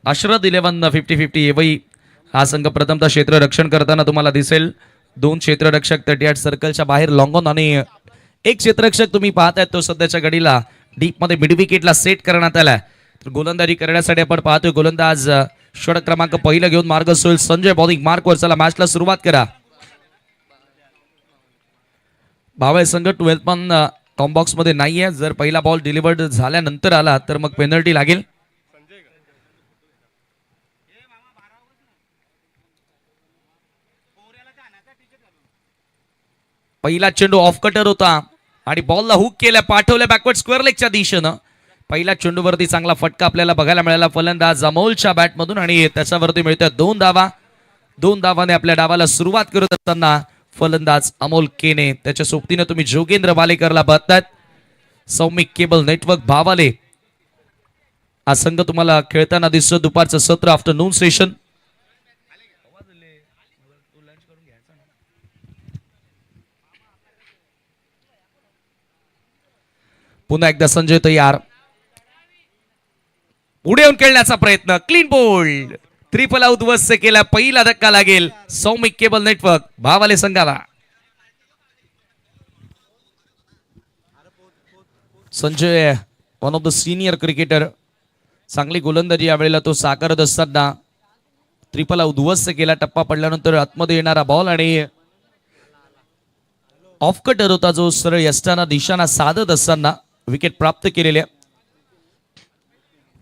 अशरद 11 50-50 एवई हा संघ प्रथमतः क्षेत्र रक्षण करताना तुम्हाला दिसेल. दोन क्षेत्ररक्षक 38 सर्कलच्या बाहेर लॉंग ऑन आणि एक क्षेत्ररक्षक तुम्ही पाहताय तो सध्याच्या घडीला डीप मध्ये मिड विकेटला सेट करण्यात आलाय. तर गोलंदाजी करण्यासाठी आपण पाहतोय गोलंदाज षटक क्रमांक पहिला घेऊन मार्ग सोल संजय बॉलिंग मार्कवर. चला मॅचला सुरुवात करा. भावे संघ 12 पण कॉम्बॉक्स मध्ये नाहीये. जर पहिला बॉल डिलिव्हर्ड झाल्यानंतर आला तर मग पेनल्टी लागेल. पहिला चेंडू ऑफ कटर होता आणि बॉलला हुक केल्या पाठवल्या बॅकवर्ड स्क्वेअर लेगच्या दिशेनं. पहिल्या चेंडूवरती चांगला फटका आपल्याला बघायला मिळाला फलंदाज अमोलच्या बॅटमधून आणि त्याच्यावरती मिळतोय 2 धावा. 2 धावाने आपल्या डावाला सुरुवात करत असताना फलंदाज अमोल केने त्याच्या सोबतीने तुम्ही जोगेंद्र वालेकरला बघतायत. सौमिक केबल नेटवर्क भावाले हा संघ तुम्हाला खेळताना दिसतो. दुपारचं सत्र आफ्टरनून सेशन. पुन्हा एकदा संजय तयार. पुढे येऊन खेळण्याचा प्रयत्न क्लीन बोल्ड. ट्रिपल आउट वस्त केला. पहिला धक्का लागेल सौमिक केबल नेटवर्क भावाले संघाला. Sanjay one of the senior cricketer. चांगली गोलंदाजी यावेळेला तो साकारत असताना ट्रिपल उद्ध्वस्त केला. टप्पा पडल्यानंतर आतमध्ये येणारा बॉल आणि ऑफ कटर होता जो सरळ यष्टाना दिशाना साधत असताना विकेट प्राप्त केलेल्या.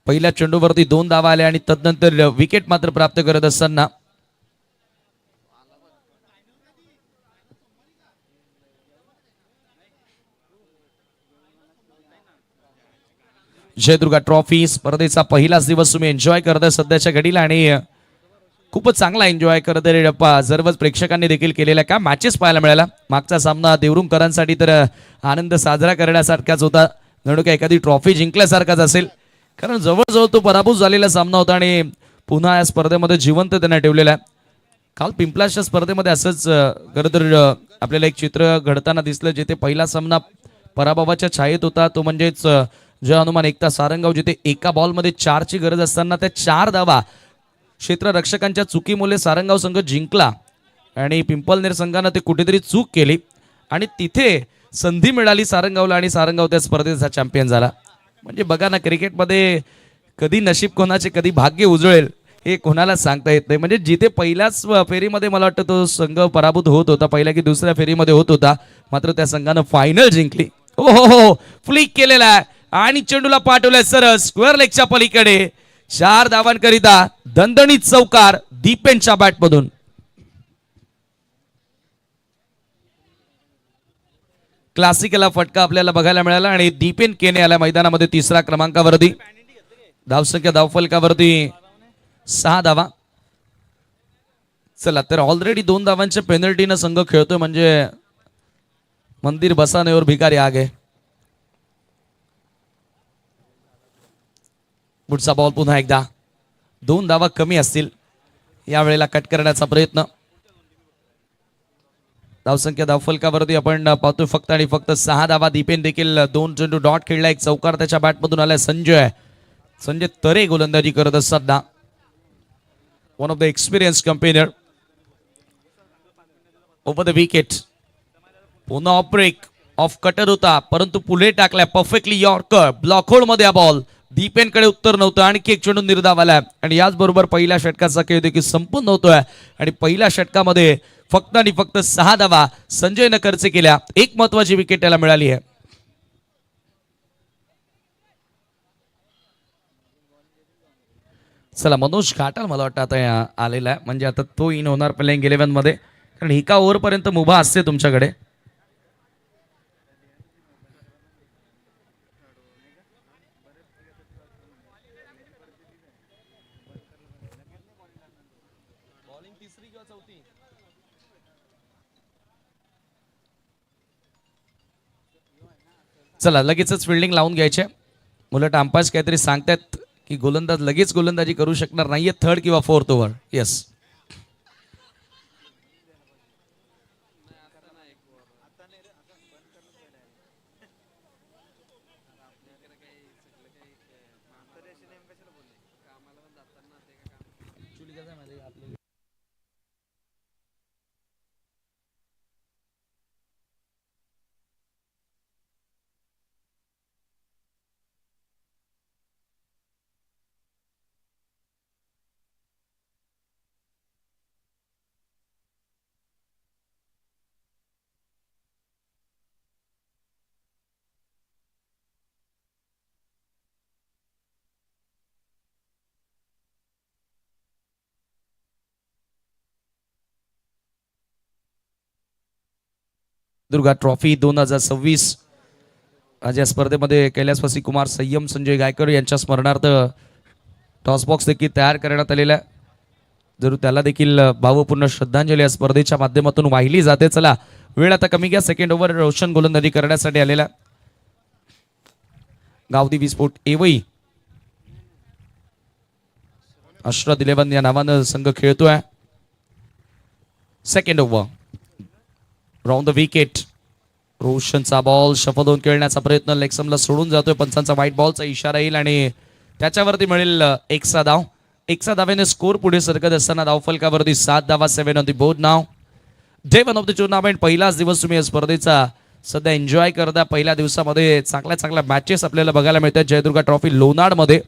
पहिल्या चेंडूवरती 2 धावा आल्या आणि तदनंतर विकेट मात्र प्राप्त करत असताना जयदुर्गा ट्रॉफी स्पर्धेचा पहिलाच दिवस तुम्ही एन्जॉय करताय सध्याच्या घडीला आणि खूपच चांगला एन्जॉय करत रे डप्पा. सर्वच प्रेक्षकांनी देखील केलेल्या का मॅचेस पाहायला मिळाला. मागचा सामना देवरुंगकरांसाठी तर आनंद साजरा करण्यासारखाच होता. जणू का एखादी ट्रॉफी जिंकल्यासारखाच असेल. कारण जवळजवळ तो पराभूत झालेला सामना होता आणि पुन्हा या स्पर्धेमध्ये जिवंत त्यांना ठेवलेला आहे. काल पिंपलाच्या स्पर्धेमध्ये असंच खरं तर आपल्याला एक चित्र घडताना दिसलं जिथे पहिला सामना पराभवाच्या छायेत होता. तो म्हणजेच जय हनुमान एकता सारंगाव जिथे एका बॉलमध्ये 4ची गरज असताना त्या 4 धावा क्षेत्ररक्षकांच्या चुकीमुळे सारंगाव संघ जिंकला आणि पिंपलनेर संघानं ते कुठेतरी चूक केली आणि तिथे संधी मिळाली सारंगावला आणि सारंगाव त्या स्पर्धेचा चॅम्पियन झाला. म्हणजे बघा ना क्रिकेटमध्ये कधी नशीब कोणाचे कधी भाग्य उजळेल हे कोणाला सांगता येत नाही. म्हणजे जिथे पहिल्याच फेरीमध्ये मला वाटतं तो संघ पराभूत होत होता पहिल्या की दुसऱ्या फेरीमध्ये होत होता मात्र त्या संघानं फायनल जिंकली. ओ हो फ्लिक केलेला आहे आणि चेंडूला पाठवलाय सरळ स्क्वेअर लेगच्या पलीकडे. 4 धावांकरिता दणदणीत चौकार दीपेनच्या बॅटमधून. क्लासिकला फटका आपल्याला बघायला मिळाला आणि दीपेन केने आल्या मैदानामध्ये 3रा क्रमांकावरती. धावसंख्या धावफलकावरती 6 धावा. चला तर ऑलरेडी 2 धावांच्या पेनल्टीनं संघ खेळतोय म्हणजे मंदिर बसाने और भिकारी आगे. पुढचा बॉल पुन्हा एकदा 2 धावा कमी असतील यावेळेला कट करण्याचा प्रयत्न. धावसंख्या धावफलकावरती आपण पाहतोय फक्त आणि फक्त 6 धावा. दीपेन देखील 2 चेंडू डॉट खेळला. एक चौकार त्याच्या बॅटमधून आलाय. संजय तरे गोलंदाजी करत असताना one of the experienced campaigner over the wicket. पुन्हा ऑफ ब्रेक ऑफ कटर होता परंतु पुढे टाकलाय परफेक्टली यॉर्कर. ब्लॉक होल मध्ये हा बॉल. दीपेनकडे उत्तर नव्हतं. आणखी एक चेंडू निर्धाव आलाय आणि याचबरोबर पहिल्या षटकाचा खेळ देखील संपूर्ण होतोय आणि पहिल्या षटकामध्ये फक्त आणि फक्त 6 धावा संजयनं खर्च केल्या. एक महत्वाची विकेट त्याला मिळाली आहे. चला मनोज घाटाल मला वाटतं आता आलेला आहे म्हणजे आता तो इन होणार प्लेइंग 11 मध्ये कारण एका ओव्हर पर्यंत मुभा असते तुमच्याकडे. चला लगेचच फिल्डिंग लावून घ्यायचे. उलट अंपायर्स काहीतरी सांगतायत की गोलंदाज लगेच गोलंदाजी करू शकणार नाहीये 3rd किंवा 4th over. Yes Durga trophy 2026 आज या स्पर्धेमध्ये कैलासवासी कुमार संयम संजय गायकर यांच्या स्मरणार्थ टॉस बॉक्स देखील तयार करण्यात आलेला आहे. जरूर त्याला देखील भावपूर्ण श्रद्धांजली या स्पर्धेच्या माध्यमातून वाहिली जाते. चला वेळ आता कमी घ्या. सेकंड ओव्हर रोशन गोलंदाजी करण्यासाठी आलेला गावदी विस्फोट एवई अश्रद 11 या नावानं संघ खेळतोय. Second over round the wicket. रोशनचा बॉल शफल होऊन खेळण्याचा प्रयत्न लेगसमला सोडून जातोय. पंचांचा व्हाईट बॉलचा इशारा येईल आणि त्याच्यावरती मिळेल एकचा धाव. एकचा धावेने स्कोर पुढे सरकत असताना धावफलकावरती 7 धावा. 7 on the board now. Day 1 of the tournament. पहिलाच दिवस तुम्ही या स्पर्धेचा सध्या एन्जॉय करता. पहिल्या दिवसामध्ये चांगल्या मॅचेस आपल्याला बघायला मिळतात. जयदुर्गा ट्रॉफी लोणाड मध्ये.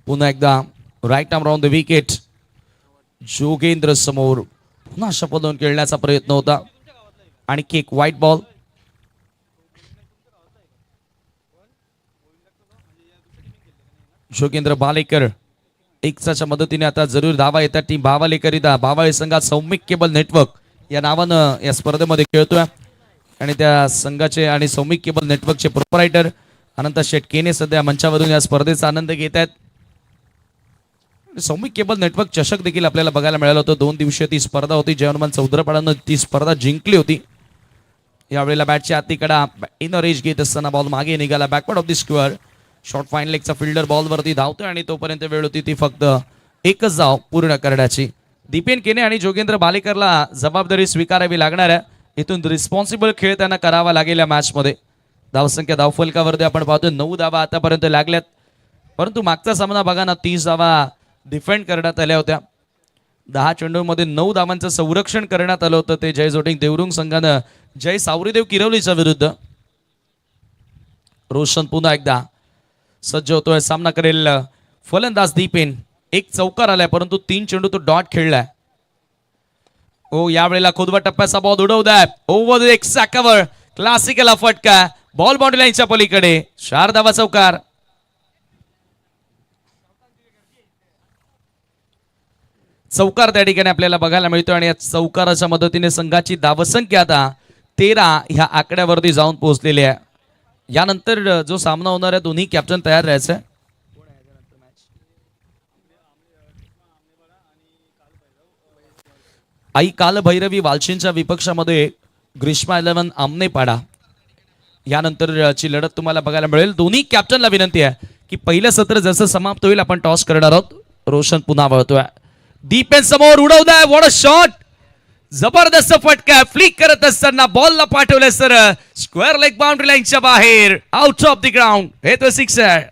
पुन्हा एकदा right arm round the wicket. Jogendra समोर पुन्हा शपथ होऊन खेळण्याचा प्रयत्न होता आणि एक व्हाईट बॉल. जोगेंद्र बालेकर एकच्या मदतीने आता जरूर धावा येतात. टीम भावालेकरिता भावाळे संघात सौमिक केबल नेटवर्क या नावानं या स्पर्धेमध्ये खेळतोय आणि त्या संघाचे आणि सौमिक केबल नेटवर्कचे प्रोप्रायटर अनंत शेटकेने सध्या मंचावरून या स्पर्धेचा आनंद घेत आहेत. सौमिक केबल नेटवर्क चषक देखील आपल्याला बघायला मिळालं होतं. 2 दिवसीय ती स्पर्धा होती. जयहनुमान चौधरपाडानं ती स्पर्धा जिंकली होती. यावेळेला बॅटच्या आतीकडा इनर एज घेत असताना बॉल मागे निघाला. Backward of the square. Short fine लेगचा फिल्डर बॉलवरती धावतोय आणि तोपर्यंत वेळ होती ती फक्त एकच धाव पूर्ण करण्याची. दीपेन केने आणि जोगेंद्र बालेकरला जबाबदारी स्वीकारावी लागणार आहे. इथून रिस्पॉन्सिबल खेळ त्यांना करावा लागेल या मॅचमध्ये. धावसंख्या धावफलकावरती आपण पाहतोय 9 धावा आतापर्यंत लागल्यात. परंतु मागचा सामना बघा ना, 30 धावा डिफेंड करण्यात आल्या होत्या. 10 चेंडूमध्ये 9 धावांचं संरक्षण करण्यात आलं होतं. ते जय जोटिंग देवरुंग संघानं जय सावरीदेव किरवलीच्या विरुद्ध. रोशन पुन्हा एकदा सज्ज होतोय. सामना करेल फलंदाज दीपेन. एक चौकार आलाय परंतु 3 चेंडू तो डॉट खेळलाय. ओ यावेळेला खुदवा टप्प्याचा बॉल उडवलाय ओव्हर एक सॅकावर. क्लासिकल फटका. बॉल बाउंड्री लाईनच्या पलीकडे. 4 धावा चौकार. चौकार त्या ठिकाणी आपल्याला बघायला मिळतो आणि या चौकाराच्या मदतीने संघाची धावसंख्या आता 13 ह्या आकड्यावरती जाऊन पोहोचलेली आहे. यानंतर जो सामना होणार आहे दोन्ही कॅप्टन तयार राहायचं. आई काल भैरवी वालशींच्या विपक्षामध्ये ग्रीष्मा 11 आमनेपाडा. यानंतरची लढत तुम्हाला बघायला मिळेल. दोन्ही कॅप्टनला विनंती आहे की पहिलं सत्र जसं समाप्त होईल आपण टॉस करणार आहोत. रोशन पुन्हा वळतोय. दीपेन समोर उडवलाय. What a shot. जबरदस्त फटका. फ्लिक करत असताना बॉलला पाठवलं सर स्क्वेअर लेग बाउंड्री लाईनच्या बाहेर. Out of the ground. हे तो sixer.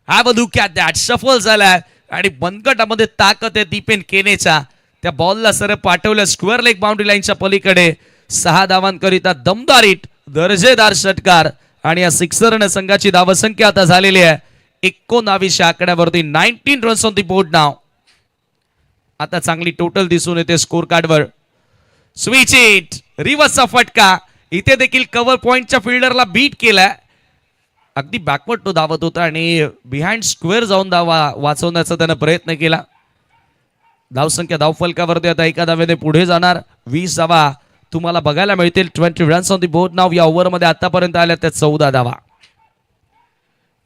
Have a look at that. Shuffle झालाय आणि बनगटामध्ये ताकद आहे दीपेन केनेचा. त्या बॉलला सर पाठवलं स्क्वेअर लेग बाउंड्री लाईनच्या पलीकडे. 6 धावांकरिता दमदार हिट. दर्जेदार षटकार आणि या सिक्सरने संघाची धावसंख्या आता झालेली आहे 19 आकड्यावरती. 19 रन्स ऑन द बोर्ड नाव. आता चांगली टोटल दिसून येते स्कोर कार्डवर. Switch it. रिव्हर्सचा फटका. इथे देखील कव्हर पॉइंटच्या फिल्डरला बीट केलाय. अगदी बॅकवर्ड तो धावत होता आणि बिहाइंड स्क्वेअर जाऊन धावा वाचवण्याचा त्यानं प्रयत्न केला. धावसंख्या धावफलकावरती आता एका धावेने पुढे जाणार. 20 धावा तुम्हाला बघायला मिळतील. 20 रन्स ऑन द बोर्ड नाव. या ओव्हरमध्ये आतापर्यंत आल्या त्या 14 धावा.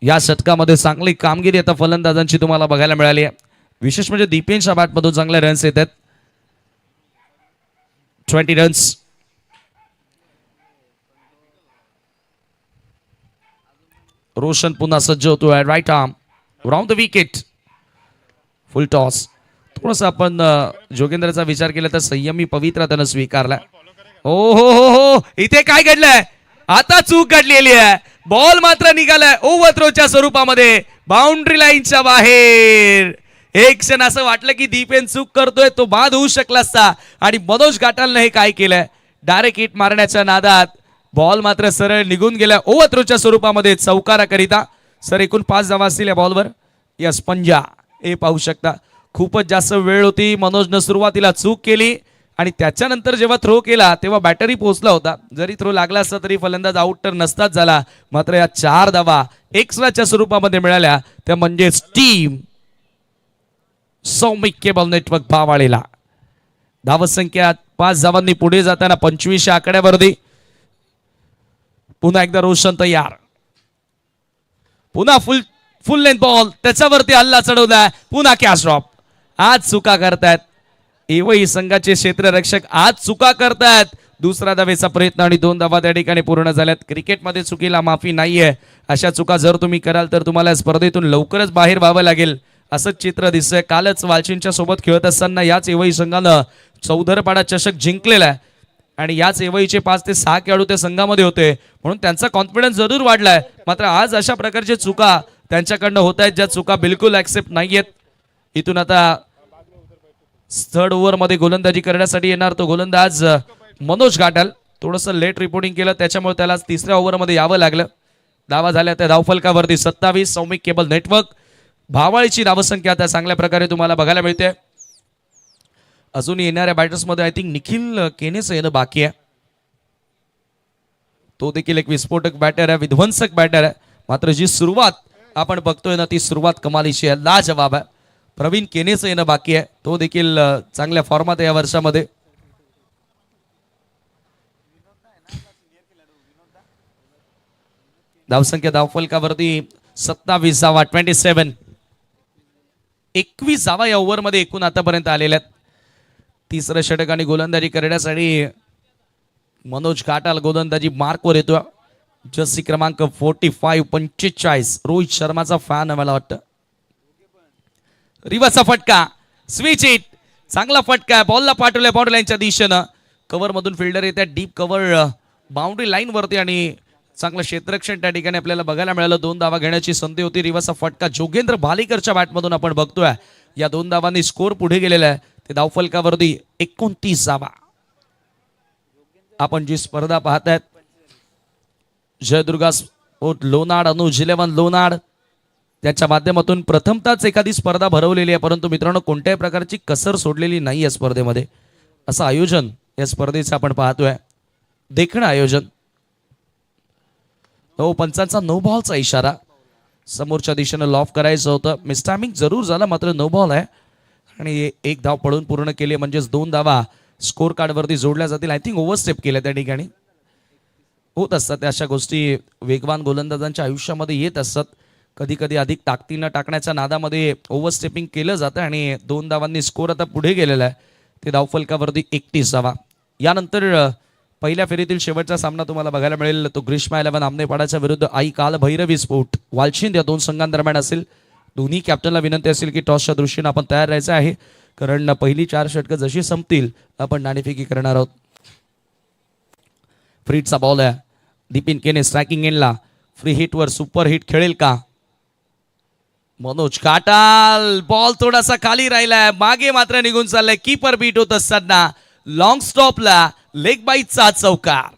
या षटकामध्ये चांगली कामगिरी आता फलंदाजांची तुम्हाला बघायला मिळाली आहे. विशेष म्हणजे दीपेनच्या बॅटमधून चांगले रन्स येतात. 20 रन्स. रोशन पुन्हा सज्ज होतोय. Right arm round the wicket. Full toss. थोडंसं आपण जोगेंद्रचा विचार केला तर संयमी पवित्रा त्यानं स्वीकारला. हो हो हो हो. इथे काय घडलंय. आता चूक घडलेली आहे. बॉल मात्र निघालाय ओव्हरथ्रोच्या स्वरूपामध्ये बाउंड्री लाईनच्या बाहेर. एक क्षण असं वाटलं की दीपेन चूक करतोय, तो बाद होऊ शकला असता. आणि मनोज घाटालने हे काय केलंय, डायरेक्ट हिट मारण्याच्या नादात बॉल मात्र सरळ निघून गेला ओव्हरथ्रोच्या स्वरूपामध्ये चौकाराकरिता. सर एकूण 5 धावा असतील या बॉलवर. यस पंजा हे पाहू शकता. खूपच जास्त वेळ होती. मनोजनं सुरुवातीला चूक केली आणि त्याच्यानंतर जेव्हा थ्रो केला तेव्हा बॅटरी पोहोचला होता. जरी थ्रो लागला असता तरी फलंदाज आउट तर नसताच झाला. मात्र या 4 धावा एक्स्ट्राच्या स्वरूपामध्ये मिळाल्या, त्या म्हणजेच टीम सौमिक केबल नेटवर्क भावाळीला. धावसंख्या 5 धावांनी पुढे जाताना 25 आकड्यावरती. पुन्हा एकदा रोशन तयार. पुन्हा फुल लेंथ बॉल, त्याच्यावरती हल्ला चढवलाय. पुन्हा कॅच ड्रॉप. आज चुका करतायत एवही संघाचे क्षेत्ररक्षक, आज चुका करतायत. दुसरा धावेचा प्रयत्न आणि 2 धावा त्या ठिकाणी पूर्ण झाल्यात. क्रिकेटमध्ये चुकीला माफी नाहीये. अशा चुका जर तुम्ही कराल तर तुम्हाला स्पर्धेतून लवकरच बाहेर व्हावं लागेल, असंच चित्र दिसतंय. कालच वालचिंच्या सोबत खेळत असताना याच एवही संघानं चौधरपाडा चषक जिंकलेला आहे आणि याच एवईचे 5 ते 6 खेळाडू त्या संघामध्ये होते, म्हणून त्यांचा कॉन्फिडन्स जरूर वाढलाय. मात्र आज अशा प्रकारच्या चुका त्यांच्याकडनं होत आहेत, ज्या चुका बिलकुल ऍक्सेप्ट नाहीयेत. इथून आता 3rd ओव्हरमध्ये गोलंदाजी करण्यासाठी येणार तो गोलंदाज मनोज घाटाल. थोडंसं लेट रिपोर्टिंग केलं, त्याच्यामुळे त्याला 3ऱ्या ओव्हरमध्ये यावं लागलं. धावा झाल्या त्या धावफलकावरती 27. सौमिक केबल नेटवर्क भावाळीची धावसंख्या आता चांगल्या प्रकारे तुम्हाला बघायला मिळते. अजून येणाऱ्या बॅटर्समध्ये आय थिंक निखिल केनेस येणं बाकी आहे. तो देखील एक विस्फोटक बॅटर आहे, विध्वंसक बॅटर आहे. मात्र जी सुरुवात आपण बघतोय ना, ती सुरुवात कमालीची आहे, लाजवाब आहे. प्रवीण केनेस येणं बाकी आहे, तो देखील चांगल्या फॉर्मात आहे या वर्षामध्ये. धावसंख्या धावफलकावरती 27 धावा, 27. 21 धावा या ओव्हरमध्ये एकूण आतापर्यंत आलेल्या आहेत. 3रं षटक आणि गोलंदाजी करण्यासाठी मनोज घाटाल गोलंदाजी मार्कवर येतो. जर्सी क्रमांक 45. रोहित शर्माचा फॅन आहे मला वाटतं. रिव्हर्सचा फटका, स्विच हिट, चांगला फटका, बॉलला पाठवलाय बाउंड्री लाईनच्या दिशेनं. कव्हर मधून फिल्डर येतात, डीप कव्हर बाउंड्री लाईन वरती आणि चांगलं क्षेत्ररक्षण त्या ठिकाणी आपल्याला बघायला मिळालं. 2 धावा घेण्याची संधी होती. रिव्हर्सचा फटका जोगेंद्र भालेकरच्या बॅटमधून आपण बघतोय. या 2 धावांनी स्कोर पुढे गेलेला आहे. ते धावफलकावरती 29 धावा. आपण जी स्पर्धा पाहतायत, जयदुर्गा स्पोर्ट लोणाड, अनुज 11 लोणाड त्याच्या माध्यमातून प्रथमताच एखादी स्पर्धा भरवलेली आहे. परंतु मित्रांनो, कोणत्याही प्रकारची कसर सोडलेली नाही या स्पर्धेमध्ये. असं आयोजन या स्पर्धेचं आपण पाहतोय, देखणं आयोजन. पंचांचा नो बॉलचा इशारा. समोरच्या दिशेनं लॉफ करायचं होतं, मिसटायमिंग जरूर झाला, मात्र नो बॉल आहे आणि 1 धाव पडून पूर्ण केली, म्हणजेच 2 धावा स्कोर कार्डवरती जोडल्या जातील. आय थिंक ओव्हरस्टेप केल्या त्या ठिकाणी. होत असतात अशा गोष्टी, वेगवान गोलंदाजांच्या आयुष्यामध्ये येत असतात. कधी कधी अधिक ताकदीनं टाकण्याच्या नादामध्ये ओव्हरस्टेपिंग केलं जातं आणि 2 धावांनी स्कोर आता पुढे गेलेला आहे. ते धावफलकावरती 31 धावा. यानंतर पहिल्या फेरीतील शेवटचा सामना तुम्हाला बघायला मिळेल, तो ग्रीष्मा 11 आमनेपाडाच्या विरुद्ध आई काल भैरवी स्पोर्ट वालचिंद या 2 संघांदरम्यान असेल. दोन्ही कॅप्टनला विनंती असेल की टॉसच्या दृष्टीने आपण तयार राहायचं आहे, कारण पहिली 4 षटकं जशी संपतील आपण नाणेफेकी करणार आहोत. फ्रीटचा बॉल आहे, दीपिन केने स्ट्रायकिंग एंडला. फ्री हिटवर सुपर हिट खेळेल का मनोज घाटाल? बॉल थोडासा खाली राहिलाय, मागे मात्र निघून चाललाय. कीपर बीट होत असताना लॉंग स्टॉपला लेग बाईटचा चौकार.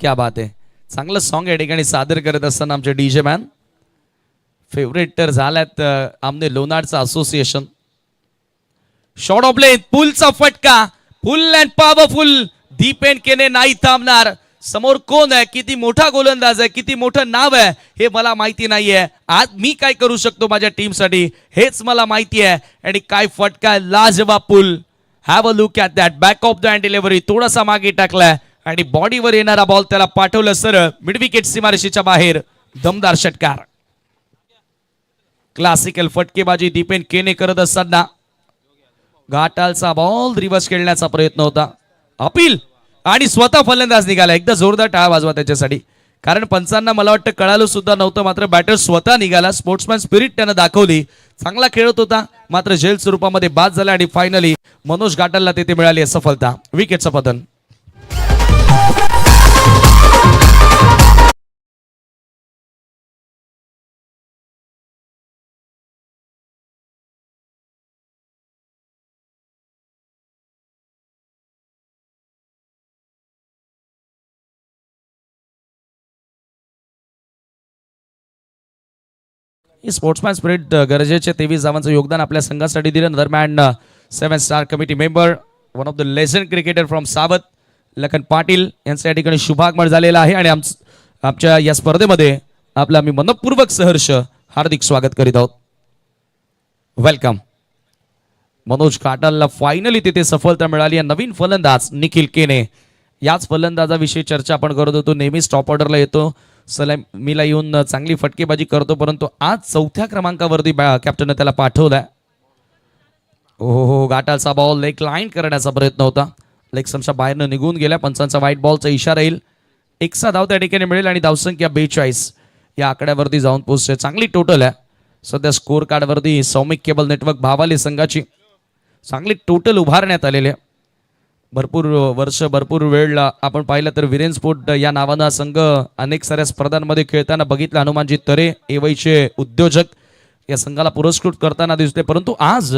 क्या बात आहे, चांगलं सॉन्ग या ठिकाणी सादर करत असताना आमचे डीजे मॅन फेवरेट तर झाल्यात आमने लोणारचा असोसिएशन. शॉर्ट ऑफ लेंथ, पुलचा फटका, फुल अँड पॉवरफुल. दीपेन केने नाही थांबणार. समोर कोण आहे, किती मोठा गोलंदाज आहे, किती मोठं नाव आहे हे मला माहिती नाहीये. आज मी काय करू शकतो माझ्या टीमसाठी हेच मला माहिती आहे. आणि काय फटका आहे, लाजवाब pull. Have a look at that. Back of the hand delivery, थोडासा मागे टाकलाय आणि बॉडीवर येणारा बॉल त्याला पाठवलं सरळ मिड विकेट सीमारेषेच्या बाहेर. दमदार षटकार. क्लासिकल फटकेबाजी दीपेन केने करत असताना घाटालचा बॉल रिव्हर्स खेळण्याचा प्रयत्न होता. अपील आणि स्वतः फलंदाज निघाला. एकदा जोरदार टाळा वाजवा त्याच्यासाठी, कारण पंचांना मला वाटतं कळालं सुद्धा नव्हतं, मात्र बॅटर स्वतः निघाला. स्पोर्ट्समॅन स्पिरिट त्यानं दाखवली. चांगला खेळत होता, मात्र झेल स्वरूपामध्ये बाद झाला आणि फायनली मनोज घाटलला तिथे मिळाली सफलता, विकेटचं पतन. स्पोर्ट्समॅन स्पिरिट गरजेचे 23 धावांचं योगदान आपल्या संघासाठी दिलं. दरम्यान 7 star committee member, one of the legend cricketer from सावत, लखन पाटील यांचं या ठिकाणी शुभागमन झालेलं आहे आणि आमच्या या स्पर्धेमध्ये आपलं आम्ही मनपूर्वक सहर्ष हार्दिक स्वागत करीत आहोत. वेलकम. मनोज घाटलला फायनली तिथे सफलता मिळाली. नवीन फलंदाज निखिल केने, याच फलंदाजाविषयी चर्चा आपण करत होतो. नेहमीच टॉप ऑर्डरला येतो, सलामीला येऊन चांगली फटकेबाजी करतो, परंतु आज 4थ्या क्रमांकावरती कॅप्टनने त्याला पाठवलाय. हो, घाटालचा बॉल लेग लाईन करण्याचा प्रयत्न होता, लेग स्टंपच्या बाहेरनं निघून गेला. पंचांचा व्हाईट बॉलचा इशारा येईल. एकसा धाव त्या ठिकाणी मिळेल आणि धावसंख्या 42 या आकड्यावरती जाऊन पोहोचते. चांगली टोटल आहे सध्या स्कोर कार्डवरती. सौमिक केबल नेटवर्क भावाली संघाची चांगली टोटल उभारण्यात आलेली आहे. भरपूर वर्ष, भरपूर वेळ आपण पाहिलं तर वीरेन स्पोर्ट या नावानं संघ अनेक साऱ्या स्पर्धांमध्ये खेळताना बघितलं. हनुमानजी तरे एवईचे उद्योजक या संघाला पुरस्कृत करताना दिसते, परंतु आज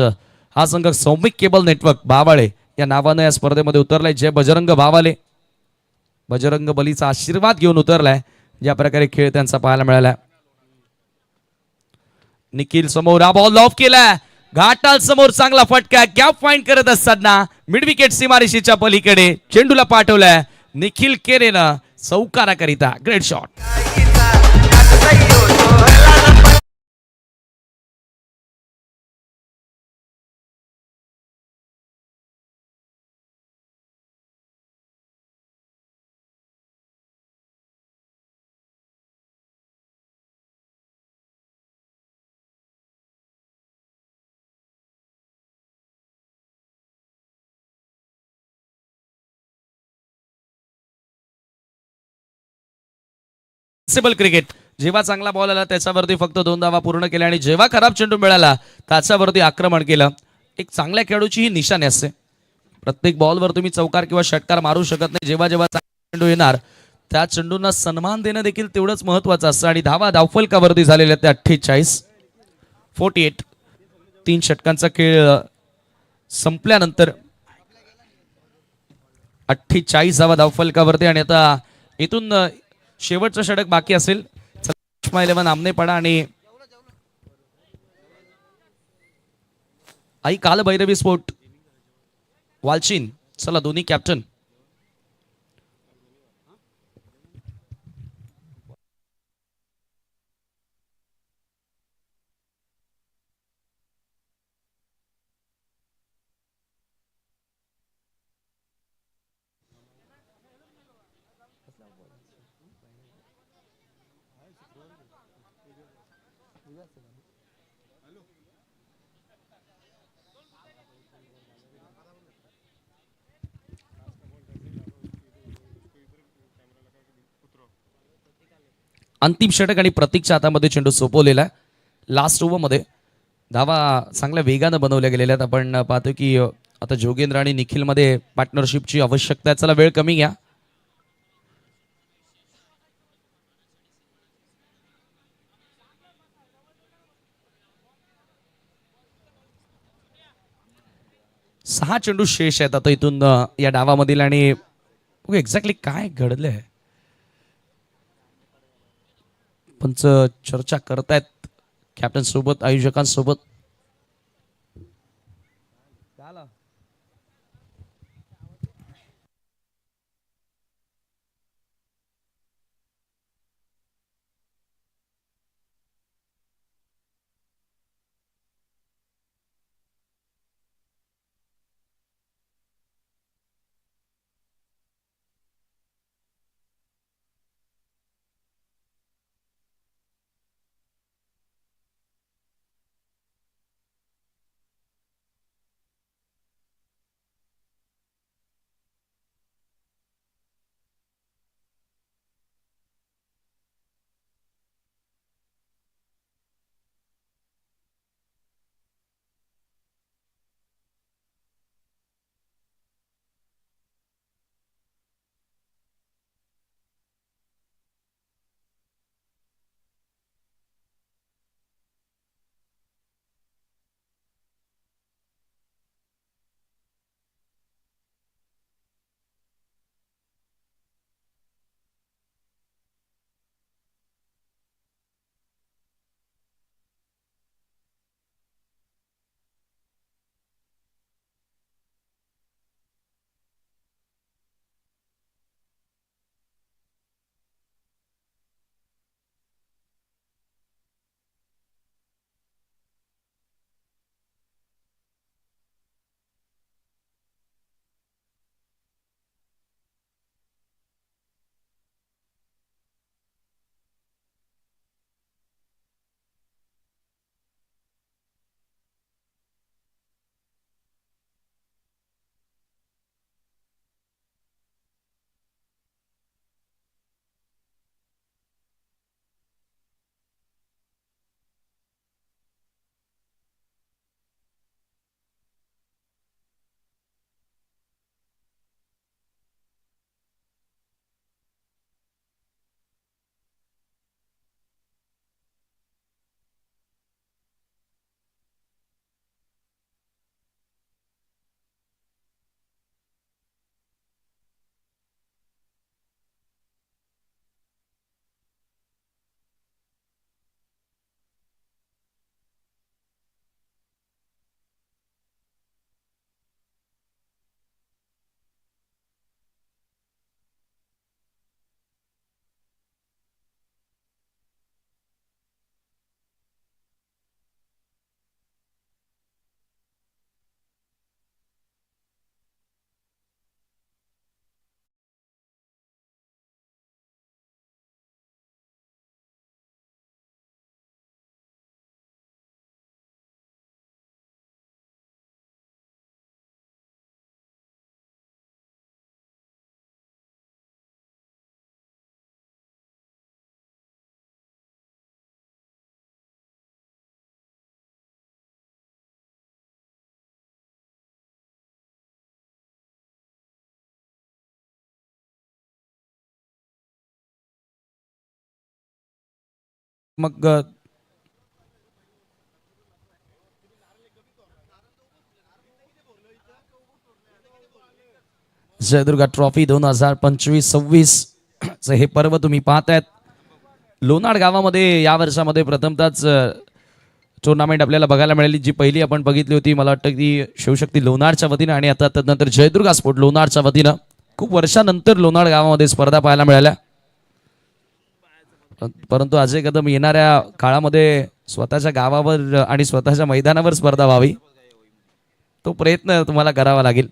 हा संघ सौमिक केबल नेटवर्क भावाळे या नावानं या स्पर्धेमध्ये उतरलाय. जय बजरंग भावाले, बजरंग बलीचा आशीर्वाद घेऊन उतरलाय. ज्या प्रकारे खेळ त्यांचा पाहायला मिळाला. निखिल समोर हा बॉल ऑफ केलाय. घाटाल समोर चांगला फटका, गॅप फाइंड करत असताना मिड विकेट सीमारेषेच्या पलीकडे चेंडूला पाठवलाय निखिल केरेनं चौकाराकरिता. Great shot. क्रिकेट, जेव्हा चांगला बॉल आला त्याच्यावरती फक्त 2 धावा पूर्ण केल्या आणि जेव्हा खराब चेंडू मिळाला त्याच्यावरती आक्रमण केलं. एक चांगल्या खेळाडूची ही निशाणी असते. प्रत्येक बॉलवर तुम्ही चौकार किंवा षटकार मारू शकत नाही. जेव्हा जेव्हा चेंडू येणार त्या चेंडूंना सन्मान देणं देखील तेवढंच महत्वाचं असतं. आणि धावा धावफलकावरती झालेल्या त्या 48. 3 षटकांचा खेळ संपल्यानंतर 48 धावा धावफलकावरती. आणि आता इथून शेवटचं षटक बाकी असेल. 11 आमने पडा आणि आई काल भैरवी स्पोर्ट वालचिन. चला दोन्ही कॅप्टन. अंतिम षटक आणि प्रतीकच्या हातामध्ये चेंडू सोपवलेला आहे. लास्ट ओव्हरमध्ये धावा चांगल्या वेगानं बनवल्या गेलेल्या आहेत. आपण पाहतो की आता जोगेंद्र आणि निखिल मध्ये पार्टनरशिपची आवश्यकता आहे. चला वेळ कमी घ्या. सहा चेंडू शेष आहेत आता इथून या डावामधील. आणि एक्झॅक्टली काय घडलंय पंच चर्चा करतायत कॅप्टन सोबत, आयोजकांसोबत. मग जयदुर्गा ट्रॉफी 2025-26 हे पर्व तुम्ही पाहतायत. लोणाड गावामध्ये या वर्षामध्ये प्रथमतःच टुर्नामेंट आपल्याला बघायला मिळाली. जी पहिली आपण बघितली होती मला वाटतं की शिवशक्ती लोणारच्या वतीनं आणि आता त्यानंतर जयदुर्गा स्पोर्ट लोणारच्या वतीनं खूप वर्षानंतर लोणाड गावामध्ये स्पर्धा पाहायला मिळाल्या. परंतु अजय कदम येणाऱ्या काळामध्ये स्वतःच्या गावावर आणि स्वतःच्या मैदानावर स्पर्धा व्हावी तो प्रयत्न तुम्हाला करावा लागेल.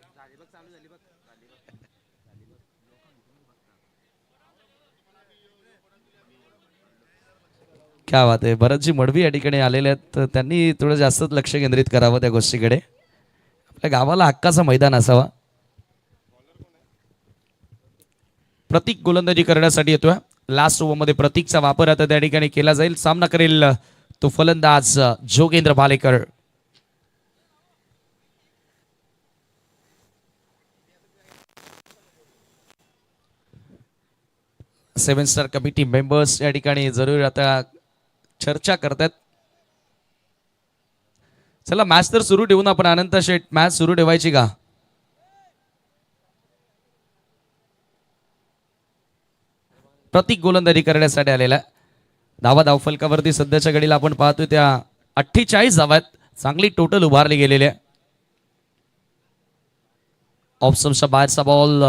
क्या बात आहे. बरंचशी मडवी या ठिकाणी आलेले आहेत तर त्यांनी थोडं जास्तच लक्ष केंद्रित करावं त्या गोष्टीकडे. आपल्या गावाला हक्काचं मैदान असावा. प्रतीक गोलंदाजी करण्यासाठी येतोय. लास्ट ओव्हरमध्ये प्रतीकचा वापर आता त्या ठिकाणी केला जाईल. सामना करेल तो फलंदाज Jogendra Bhalekar. Seven star committee members या ठिकाणी जरूर आता चर्चा करतात. चला मॅच तर सुरू ठेवून आपण अनंत शेठ मॅच सुरू ठेवायची का? प्रतीक गोलंदाजी करण्यासाठी आलेला धावफलकावरती सध्याच्या घडीला आपण पाहतोय त्या 48 धावा आहेत. चांगली टोटल उभारली गेलेली आहे. ऑप्शनच्या बाहेरचा बॉल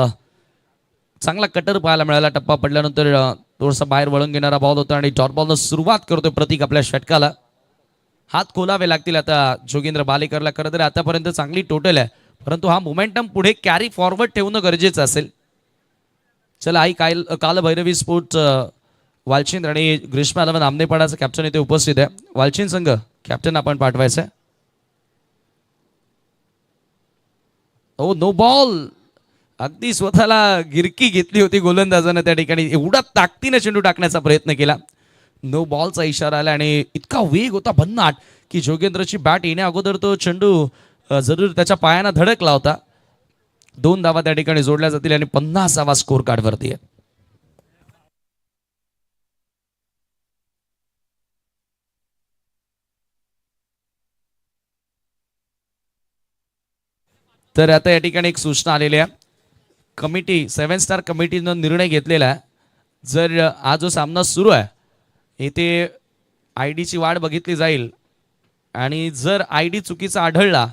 चांगला कटर पाहायला मिळाला. टप्पा पडल्यानंतर थोडासा बाहेर वळून घेणारा बॉल होता आणि डॉट बॉलनं सुरुवात करतोय प्रतीक आपल्या षटकाला. हात खोलावे लागतील आता जोगेंद्र बालेकरला. खरं तर आतापर्यंत चांगली टोटल आहे परंतु हा मोमेंटम पुढे कॅरी फॉरवर्ड ठेवणं गरजेचं असेल. चला आई काल भैरवी स्पोर्ट वालचिंद आणि ग्रीष्मा अलावा नामनेपाडाचा कॅप्टन इथे उपस्थित आहे. वालचिंद संघ कॅप्टन आपण पाठवायचं आहे. Oh no ball. अगदी स्वतःला गिरकी घेतली होती गोलंदाजानं त्या ठिकाणी. एवढा ताकदीने चेंडू टाकण्याचा प्रयत्न केला. नो बॉलचा इशारा आला आणि इतका वेग होता भन्नाट की जोगेंद्रची बॅट येण्या अगोदर तो चेंडू जरूर त्याच्या पायानं धडकला होता. 2 धावा त्या ठिकाणी जोडल्या जातील आणि 50वा स्कोर कार्ड वरती आहे. तर आता या ठिकाणी एक सूचना आलेली आहे. कमिटी 7 स्टार कमिटीनं निर्णय घेतलेला आहे. जर हा जो सामना सुरू आहे इथे आय डीची वाट बघितली जाईल आणि जर आय डी चुकीचा आढळला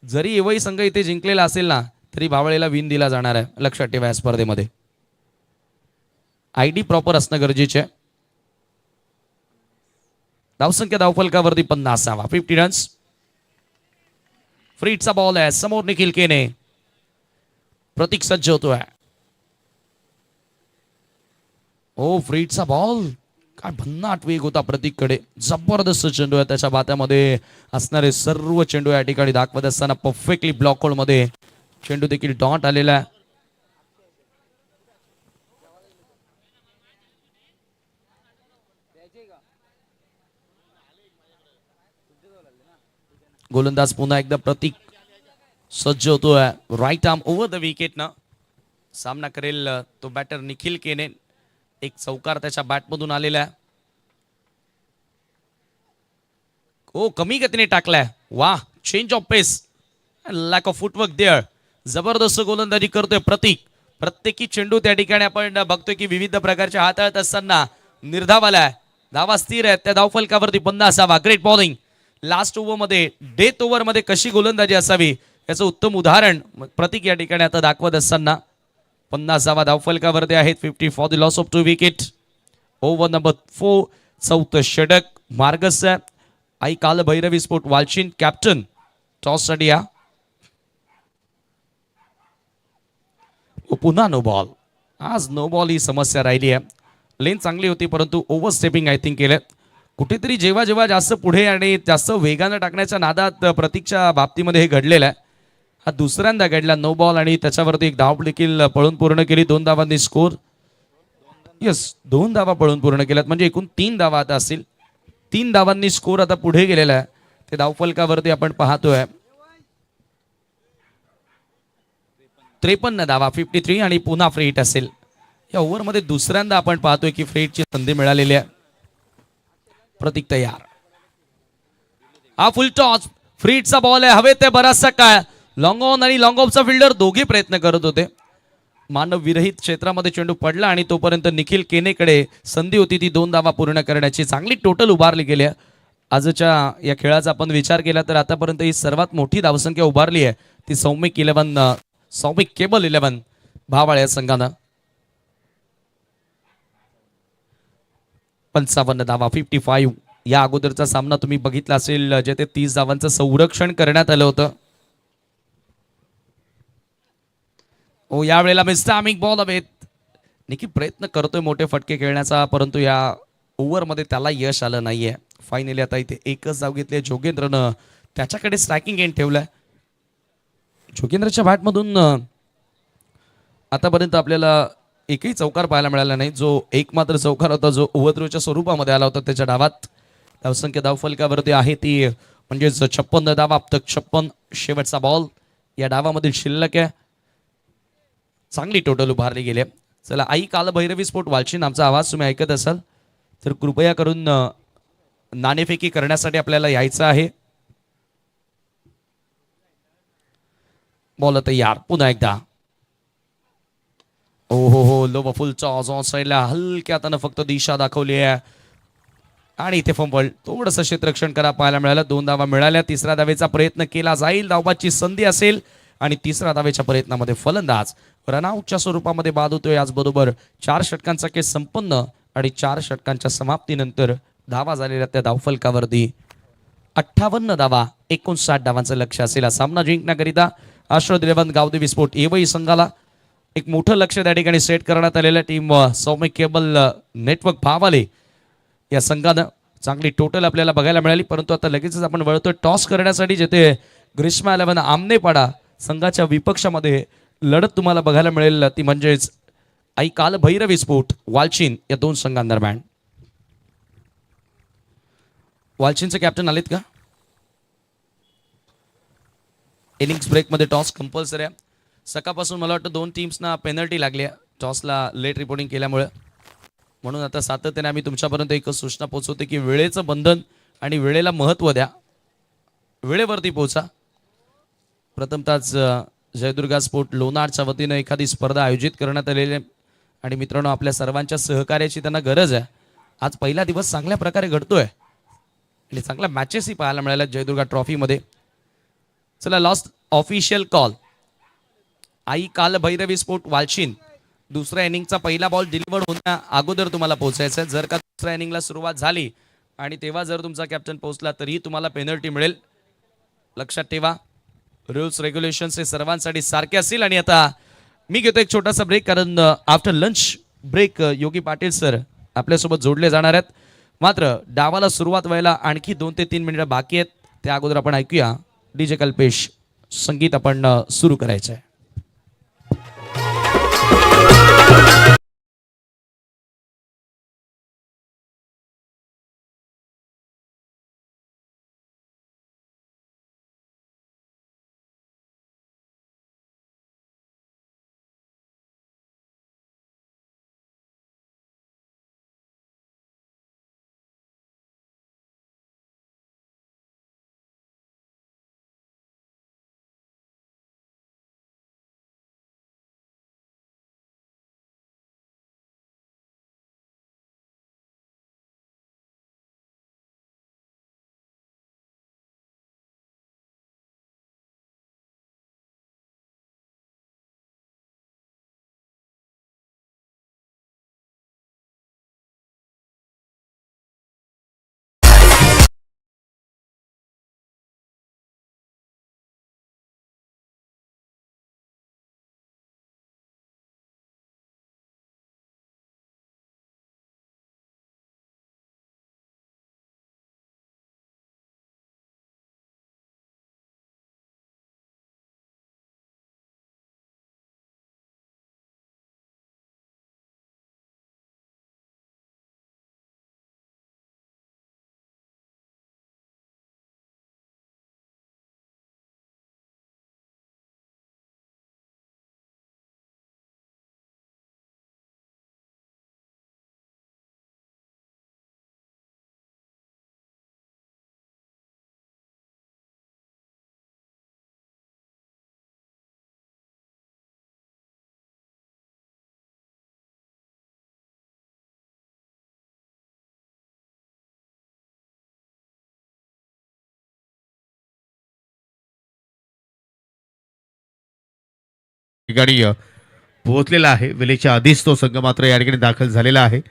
जरी एवढी संघ इथे जिंकलेला असेल ना तरी भावळेला विन दिला जाणार आहे. लक्षात ठेवा या स्पर्धेमध्ये आय डी प्रॉपर असणं गरजेचे आहे. धावसंख्या धावफलकावरती 50वा 50 रन्स. फ्रीटचा बॉल आहे समोर निखिल केने. प्रतीक सज्ज होतोय. ओ फ्रीटचा बॉल काय भन्नाट वेग होता प्रतीककडे. जबरदस्त चेंडू आहे. त्याच्या बात्यामध्ये असणारे सर्व चेंडू या ठिकाणी दाखवत असताना परफेक्टली ब्लॉक होल मध्ये चेंडू देखील डॉट आलेला आहे. गोलंदाज पुन्हा एकदा प्रतीक सज्ज होतोय. Right arm over the wicket ना सामना करेल तो बॅटर निखिल केने. एक चौकार त्याच्या बॅटमधून आलेला आहे. ओ कमी गतीने टाकलाय. वा change of pace lack of footwork there. जबरदस्त गोलंदाजी करतोय प्रतीक. प्रत्येकी चेंडू त्या ठिकाणी आपण बघतोय की विविध प्रकारच्या हाताळत असताना निर्धाव आलाय. धावा स्थिर आहेत त्या धावफलकावरती 50वा. Great bowling. लास्ट ओव्हर मध्ये डेथ ओव्हर मध्ये कशी गोलंदाजी असावी याचं उत्तम उदाहरण प्रतीक या ठिकाणी आता दाखवत असताना 50वा धावफलकावरती आहेत. 50 for the loss of 2 wicket. Over number 4 चौथं षटक. मार्गस आई काल भैरवी स्पोर्ट वालचिंद कॅप्टन टॉस साठी या. पुन्हा नो बॉल. आज नो बॉल ही समस्या राहिली आहे. लेन चांगली होती परंतु ओव्हर स्टेपिंग आय थिंक केलं कुठेतरी. जेव्हा जेव्हा जास्त पुढे आणि जास्त वेगानं टाकण्याच्या नादात प्रतीकच्या बाबतीमध्ये हे घडलेलं आहे. हा दुसऱ्यांदा घडला नो बॉल आणि त्याच्यावरती एक धाव देखील पळून पूर्ण केली. 2 धावांनी स्कोर. यस 2 धावा पळून पूर्ण केल्यात म्हणजे एकूण 3 धावा आता असतील. 3 धावांनी स्कोर आता पुढे गेलेला आहे. ते धावफलकावरती आपण पाहतोय 53 धावा 53 आणि पुन्हा फ्री हिट असेल. या ओव्हरमध्ये दुसऱ्यांदा आपण पाहतोय की फ्री हिटची संधी मिळालेली आहे. प्रतीक तयार. हा फुल टॉस फ्रीटचा बॉल आहे. हवे ते बराचसा काय लॉंग ऑन आणि लॉंग ऑफचा फिल्डर दोघे प्रयत्न करत होते. मानव विरहित क्षेत्रामध्ये चेंडू पडला आणि तोपर्यंत निखिल केनेकडे संधी होती ती 2 धावा पूर्ण करण्याची. चांगली टोटल उभारली गेली आहे. आजच्या या खेळाचा आपण विचार केला तर आतापर्यंत ही सर्वात मोठी धावसंख्या उभारली आहे ती सौमिक केबल 11 भावाळ या संघानं. 55 धावा 55. या अगोदरचा सामना तुम्ही बघितला असेल जेथे 30 धावांचं संरक्षण करण्यात आलं होतं. ओ यावेळेला मिस्टामिक बॉल हवेत. निखिल प्रयत्न करतोय मोठे फटके खेळण्याचा परंतु या ओव्हरमध्ये त्याला यश आलं नाहीये. फायनली आता इथे एकच धाव घेतली जोगेंद्रनं त्याच्याकडे स्ट्रायकिंग एंड ठेवलाय. जोगेंद्रच्या बॅटमधून आतापर्यंत आपल्याला एकही चौकार पाहायला मिळाला नाही. जो एकमात्र चौकार होता जो ओव्हरथ्रोच्या स्वरूपामध्ये आला होता त्याच्या डावात. धावसंख्या धावफलकावरती आहे ती म्हणजेच 56 धावा 56. शेवटचा बॉल या डावामधील शिल्लक आहे. चांगली टोटल उभारली गेली. चला आई काल भैरवी स्पोर्ट वालची नामचा आवाज तुम्ही ऐकत असाल तर कृपया करून नाणेफेकी करण्यासाठी आपल्याला यायचं आहे. बॉल तयार पुन्हा एकदा. ओ हो लो फुल टॉस ऑन साईडला हलक्या हातानं फक्त दिशा दाखवली आहे आणि इथे फंबल थोडंसं क्षेत्ररक्षण करा पाहायला मिळालं. 2 धावा मिळाल्या. तिसऱ्या धावेचा प्रयत्न केला जाईल. धावबाची संधी असेल आणि तिसऱ्या धावेच्या प्रयत्नामध्ये फलंदाज रनआउटच्या स्वरूपामध्ये बाद होतोय. याचबरोबर 4 षटकांचा खेळ संपन्न आणि 4 षटकांच्या समाप्तीनंतर धावा झालेल्या त्या धावफलकावरती 58 धावा 59 धावांचं लक्ष असेल. हा सामना जिंकण्याकरिता आश्रद 11 गावदेवी स्पोर्ट एवई संघाला एक मोठं लक्ष त्या ठिकाणी सेट करण्यात आलेलं. टीम सौमिक केबल नेटवर्क भावाले या संघानं चांगली टोटल आपल्याला बघायला मिळाली. परंतु आता लगेचच आपण वळतोय टॉस करण्यासाठी जेथे ग्रीष्मा 11 आमनेपाडा संघाच्या विपक्षामध्ये लढत तुम्हाला बघायला मिळेल ती म्हणजेच आई काल भैरवी स्पोर्ट वालचीन या 2 संघांदरम्यान. वालचीनचे कॅप्टन आलेत का? इनिंग्स ब्रेकमध्ये टॉस कंपल्सरी आहे. सकाळपासून मला वाटतं 2 टीम्सना पेनल्टी लागली आहे टॉसला लेट रिपोर्टिंग केल्यामुळे. म्हणून आता सातत्याने आम्ही तुमच्यापर्यंत एक सूचना पोहोचवते की वेळेचं बंधन आणि वेळेला महत्त्व द्या. वेळेवरती पोहोचा. प्रथमतःच जयदुर्गा स्पोर्ट लोणारच्या वतीनं एखादी स्पर्धा आयोजित करण्यात आलेली आहे आणि मित्रांनो आपल्या सर्वांच्या सहकार्याची त्यांना गरज आहे. आज पहिला दिवस चांगल्या प्रकारे घडतोय आणि चांगल्या मॅचेसही पाहायला मिळाल्या जयदुर्गा ट्रॉफीमध्ये. चला लास्ट ऑफिशियल कॉल. आई काल भैरवी स्पोर्ट वालशीन दुसऱ्या इनिंगचा पहिला बॉल डिलिव्हर होण्या अगोदर तुम्हाला पोहोचायचं आहे. जर का दुसऱ्या इनिंगला सुरुवात झाली आणि तेव्हा जर तुमचा कॅप्टन पोहोचला तरीही तुम्हाला पेनल्टी मिळेल. लक्षात ठेवा रूल्स रेग्युलेशन्स हे सर्वांसाठी सारखे असतील. आणि आता मी घेतो एक छोटासा ब्रेक कारण आफ्टर लंच ब्रेक योगी पाटील सर आपल्यासोबत जोडले जाणार आहेत. मात्र डावाला सुरुवात व्हायला आणखी 2 ते 3 मिनिटं बाकी आहेत. त्या अगोदर आपण ऐकूया डीजे कल्पेश संगीत आपण सुरू करायचं आहे. ठिकाणी पोहोचलेला आहे. वेळेच्या आधीच तो संघ मात्र या ठिकाणी दाखल झालेला आहे.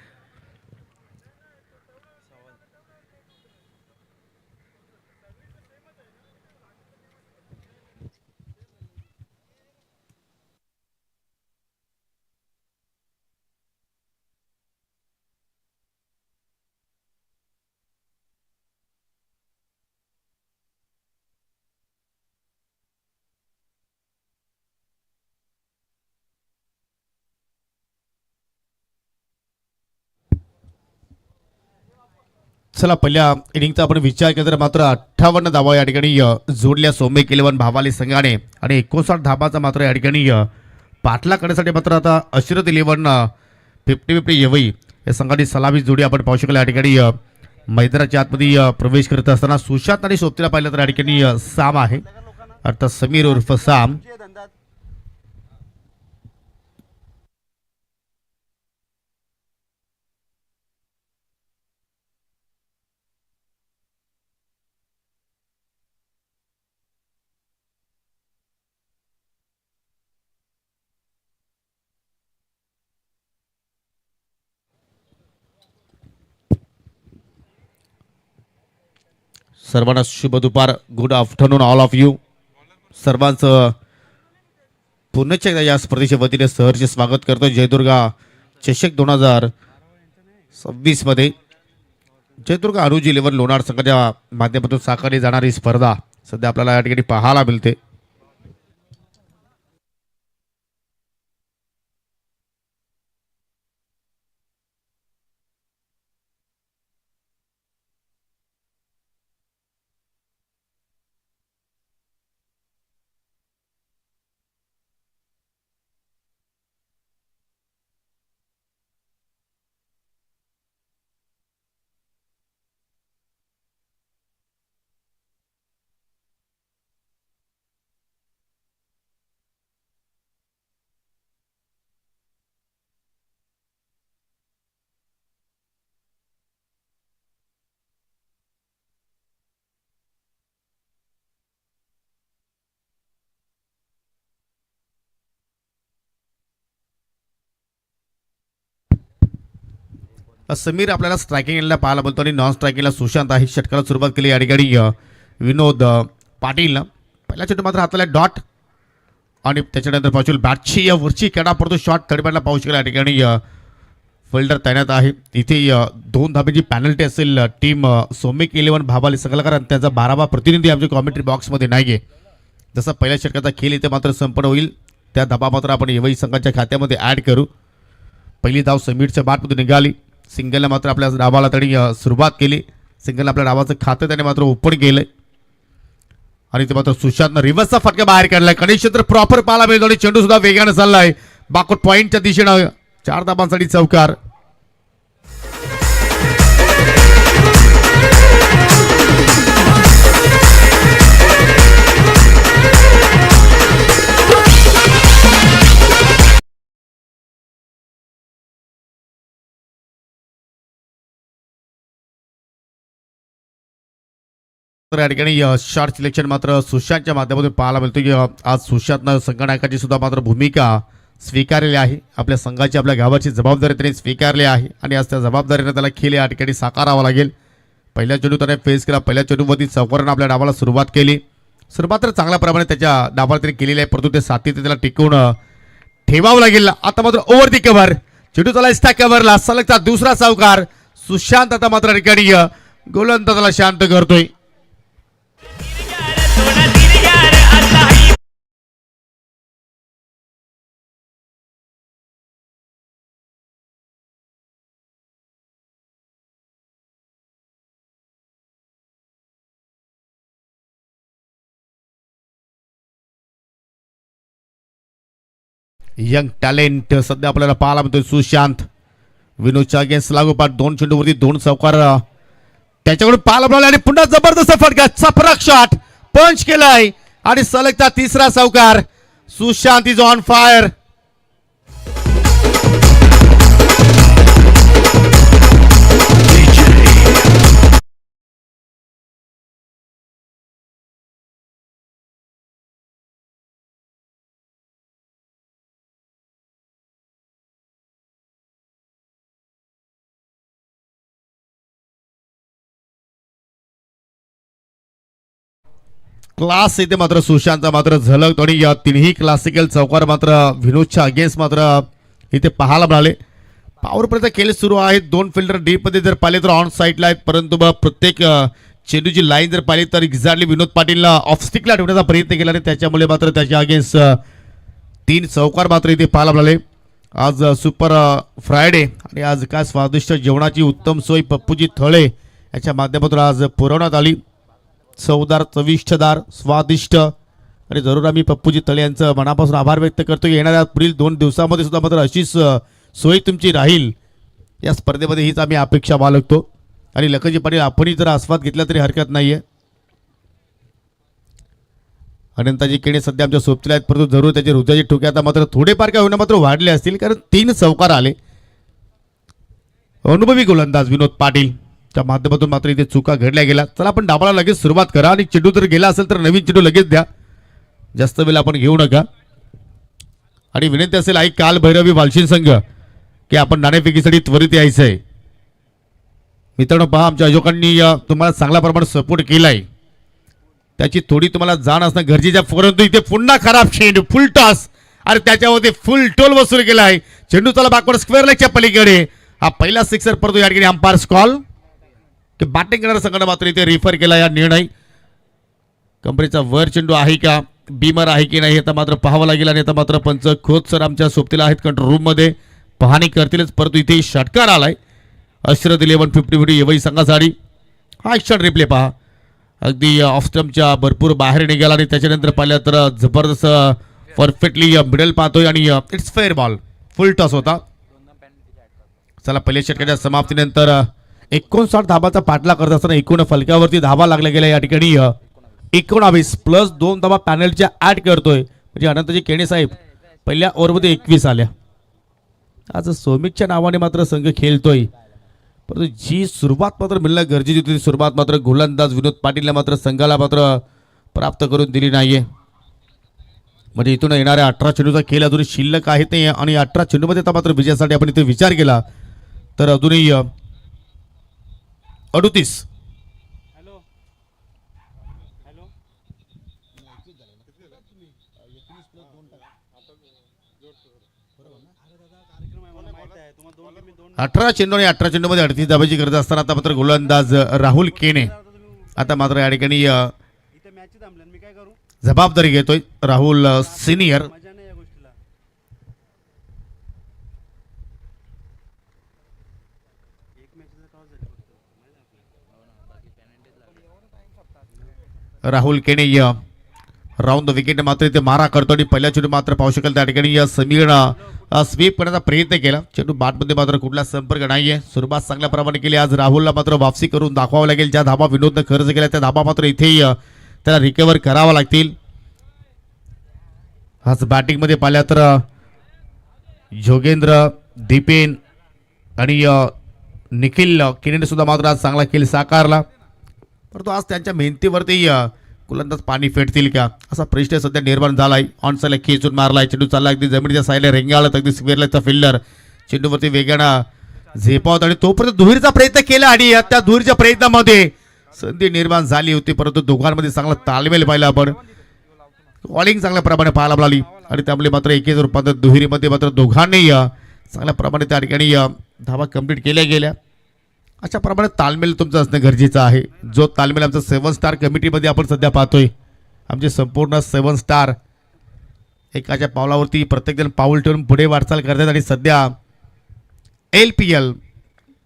चला पहिल्या इनिंगचा आपण विचार केला तर मात्र 58 धावा या ठिकाणी जोडल्या सौम्य इलेव्हन भावाली संघाने आणि 59 धाबाचा मात्र या ठिकाणी पाठला करण्यासाठी मात्र आता अशरत इलेव्हन 50-50 येवई या संघाची सलामी जोडी आपण पाहू शकला. या ठिकाणी मैदानाच्या आतमध्ये प्रवेश करत असताना सुशांत आणि सोबतीला पाहिलं तर या ठिकाणी साम आहे, अर्थात समीर उर्फ साम. सर्वांना शुभ दुपार, good afternoon all of you. सर्वांचं पुन्हा एकदा या स्पर्धेच्या वतीने सहर्ष स्वागत करतो. जयदुर्गा चषक 2026 मध्ये जयदुर्गा अनुजी इलेव्हन लोणार संघाच्या माध्यमातून साकारली जाणारी स्पर्धा सध्या आपल्याला या ठिकाणी पाहायला मिळते. समीर आपल्याला स्ट्रायकिंगला पाहायला बोलतो आणि नॉन स्ट्रायकिंगला सुशांत आहे. षटकाला सुरुवात केली या ठिकाणी विनोद पाटील. पहिला चेंडू मात्र हाताला डॉट आणि त्याच्यानंतर पाहू बॅटची वरची कडा पडतो. शॉट थर्ड बॅटला पाहू शकला. या ठिकाणी फिल्डर तैनात आहे. इथे 2 धाब्याची पॅनल्टी असेल टीम सौमिक इलेव्हन भाबाली संघाला, कारण त्यांचा 12वा प्रतिनिधी आमच्या कॉमेंट्री बॉक्समध्ये नाही आहे. जसा पहिल्या षटकाचा खेळ इथे मात्र संपन्न होईल त्या धाबा मात्र आपण येवई संघाच्या खात्यामध्ये ॲड करू. पहिली धाव समीरच्या बॅटमधून निघाली. सिंगलने मात्र आपल्या डावाला त्यांनी सुरुवात केली. सिंगल आपल्या डावाचं खातं त्याने मात्र ओपन केलंय आणि ते मात्र सुशांतनं रिव्हर्सचा फटका बाहेर काढलाय. कनेक्शन तर प्रॉपर पाहायला मिळतो आणि चेंडू सुद्धा वेगाने चाललाय बाकोट पॉईंटच्या दिशेनं. 4 धाबांसाठी चौकार. तर या ठिकाणी शॉर्ट सिलेक्शन मात्र सुशांतच्या माध्यमातून पाहायला मिळतो की आज सुशांतनं संघनायकाची सुद्धा मात्र भूमिका स्वीकारलेली आहे. आपल्या संघाची आपल्या गावाची जबाबदारी त्यांनी स्वीकारली आहे आणि आज त्या जबाबदारीने त्याला खेळ या ठिकाणी साकारावा लागेल. पहिल्या चेंडू त्याने फेस केला. पहिल्या चेंडूवरती चौकारानं आपल्या डावाला सुरुवात केली. सुरुवात तर चांगल्या प्रमाणे त्याच्या डावाला त्यांनी केलेली आहे, परंतु ते सातत्य त्याला टिकवून ठेवावं लागेल. आता मात्र ओव्हर दी कव्हर चेंडू त्याला इस्टा कव्हरला सलगचा दुसरा चौकार. सुशांत आता मात्र ठिकाणी गोलंदाजाला शांत करतोय. यंग टॅलेंट सध्या आपल्याला पाहायला मिळतोय सुशांत. विनोदच्या अगेन्स्ट लागोपाठ 2 चेंडूवरती 2 चौकार त्याच्याकडून पाहायला मिळाला आणि पुन्हा जबरदस्त फटका चपराक शॉट पंच केलाय आणि सलगचा तिसरा चौकार. Sushant is on fire. Class इथे मात्र सुशांतचा मात्र झलक आणि या तिन्ही क्लासिकल चौकार मात्र विनोदच्या अगेन्स्ट मात्र इथे पाहायला मिळाले. पॉवरपर्यंत खेळ सुरू आहे. 2 फिल्डर डीपमध्ये जर पाहिले तर ऑन साईडला आहेत, परंतु प्रत्येक चेंडूची लाईन जर पाहिली तर एक्झॅक्टली विनोद पाटीलला ऑफ स्टिकला ठेवण्याचा प्रयत्न केला आणि त्याच्यामुळे मात्र त्याच्या अगेन्स्ट 3 चौकार मात्र इथे पाहायला मिळाले. आज सुपर फ्रायडे आणि आज काय स्वादिष्ट जेवणाची उत्तम सोय पप्पूजी थळे याच्या माध्यमातून आज पुरवण्यात आली. चवदार, चविष्टदार, स्वादिष्ट आणि जरूर आम्ही पप्पूजी तळे यांचं मनापासून आभार व्यक्त करतो. येणाऱ्या पुढील 2 दिवसामध्ये सुद्धा मात्र अशीच सोय तुमची राहील या स्पर्धेमध्ये, हीच आम्ही अपेक्षा बाळगतो. आणि लखनजी पाटील आपणही जर आस्वाद घेतला तरी हरकत नाही आहे. अनंताजी केणे सध्या आमच्या सोबतीला आहेत, परंतु जरूर त्याचे हृदयाचे ठोके आता मात्र थोडेफार काय होणं मात्र वाढले असतील, कारण 3 चौकार आले. अनुभवी गोलंदाज विनोद पाटील त्या माध्यमातून मात्र इथे चुका घडल्या गेल्या. चला आपण डाबाला लगेच सुरुवात करा आणि चेंडू जर गेला असेल तर नवीन चेंडू लगेच द्या, जास्त वेळ आपण घेऊ नका. आणि विनंती असेल आई काल भैरवी वालशीन संघ की आपण नाणेफेकीसाठी त्वरित यायचं आहे. मित्रांनो पहा, आमच्या आयोजकांनी तुम्हाला चांगल्या प्रमाणात सपोर्ट केलाय, त्याची थोडी तुम्हाला जाण असणं गरजेचं आहे. परंतु इथे पुन्हा खराब चेंडू, फुल टॉस आणि त्याच्यावरती फुल टोल वसूल केला आहे. चेंडू चला बॅकवर्ड स्क्वेअर लेगच्या पलीकडे. हा पहिला सिक्सर, परंतु या ठिकाणी अंपायर्स कॉल की बॅटिंग करणाऱ्या संघाने मात्र इथे रिफर केला या निर्णय. कंपनीचा वर चेंडू आहे का, बीमर आहे की नाही, आता मात्र पाहावं लागेल. आणि आता मात्र पंच खोत सर आमच्या सोबतीला आहेत, कंट्रोल रूम मध्ये पाहणी करतीलच, परंतु इथे षटकार आलाय. अश्रद 1150 एवढी संघासाठी हा एक्शन रिप्ले पहा, अगदी ऑफ स्टंपच्या भरपूर बाहेर निघाला आणि त्याच्यानंतर पाहिलं तर जबरदस्त परफेक्टली मिडल पाहतोय आणि it's fair ball, full toss होता. चला पहिल्या षटकाच्या समाप्तीनंतर 59 धाबाचा पाठला करत असताना एकूण फलकावरती धाबा लागला गेला. या ठिकाणी 19 प्लस 2 धाबा पॅनलच्या ऍड करतोय, म्हणजे अनंतजी केणे साहेब पहिल्या ओव्हरमध्ये 21 आल्या. आज सौमिकच्या नावाने मात्र संघ खेळतोय, परंतु जी सुरुवात मात्र मिळणं गरजेची होती, सुरुवात मात्र गोलंदाज विनोद पाटीलला मात्र संघाला मात्र प्राप्त करून दिली नाहीये. म्हणजे इथून येणाऱ्या 18 चेंडूचा खेळ अजूनही शिल्लक आहे ते, आणि 18 चेंडूमध्ये आता मात्र विजयासाठी आपण इथे विचार केला तर अजूनही 38. अठरा चेंडू आणि 18 चेंडूमध्ये 38 धाबाची गरज असताना आता मात्र गोलंदाज राहुल केणे आता मात्र या ठिकाणी जबाबदारी घेतोय. Rahul senior Rahul Kene round the wicket मात्र इथे मारा करतो आणि पहिल्या चेंडू मात्र पाहू शकाल त्या ठिकाणी समीर स्वीप करण्याचा प्रयत्न केला. चेंडू बॅटमध्ये मात्र कुठला संपर्क नाहीये. सुरुवात चांगल्या प्रमाणे केली. आज राहुलला मात्र वापसी करून दाखवावं लागेल. ज्या धाबा विनोदनं खर्च केला त्या धाबा मात्र इथे त्याला रिकव्हर करावा लागतील. आज बॅटिंगमध्ये पाहिल्या तर जोगेंद्र, दीपेन आणि निखिल किनेने सुद्धा मात्र आज चांगला खेळ साकारला, परंतु आज त्यांच्या मेहनतीवरती गोलंदाज पाणी फेडतील का असा प्रश्न सध्या निर्माण झालाय. ऑन साईडला खेचून मारलाय, चेंडू चालला अगदी जमिनीच्या साईडला रेंगाळत अगदी स्क्वेअरला फिल्डर चेंडूवरती वेगानं झेपावत आणि तोपर्यंत दुहेरीचा प्रयत्न केला आणि त्या दुहेरीच्या प्रयत्नामध्ये संधी निर्माण झाली होती, परंतु दोघांमध्ये चांगला तालमेल पाहिला आपण. बॉलिंग चांगल्या प्रमाणे पाहायला मिळाली आणि त्यामुळे मात्र एकेच रूपात दुहेरीमध्ये मात्र दोघांनी चांगल्या प्रमाणे त्या ठिकाणी धावा कंप्लीट केल्या गेल्या. अशा प्रमाणे तालमेल तुमचं असणं गरजेचं आहे. जो तालमेल आमचा 7 स्टार कमिटीमध्ये आपण सध्या पाहतोय. आमचे संपूर्ण 7 स्टार एकाच्या पावलावरती प्रत्येकजण पाऊल ठेवून पुढे वाटचाल करतात आणि सध्या LPL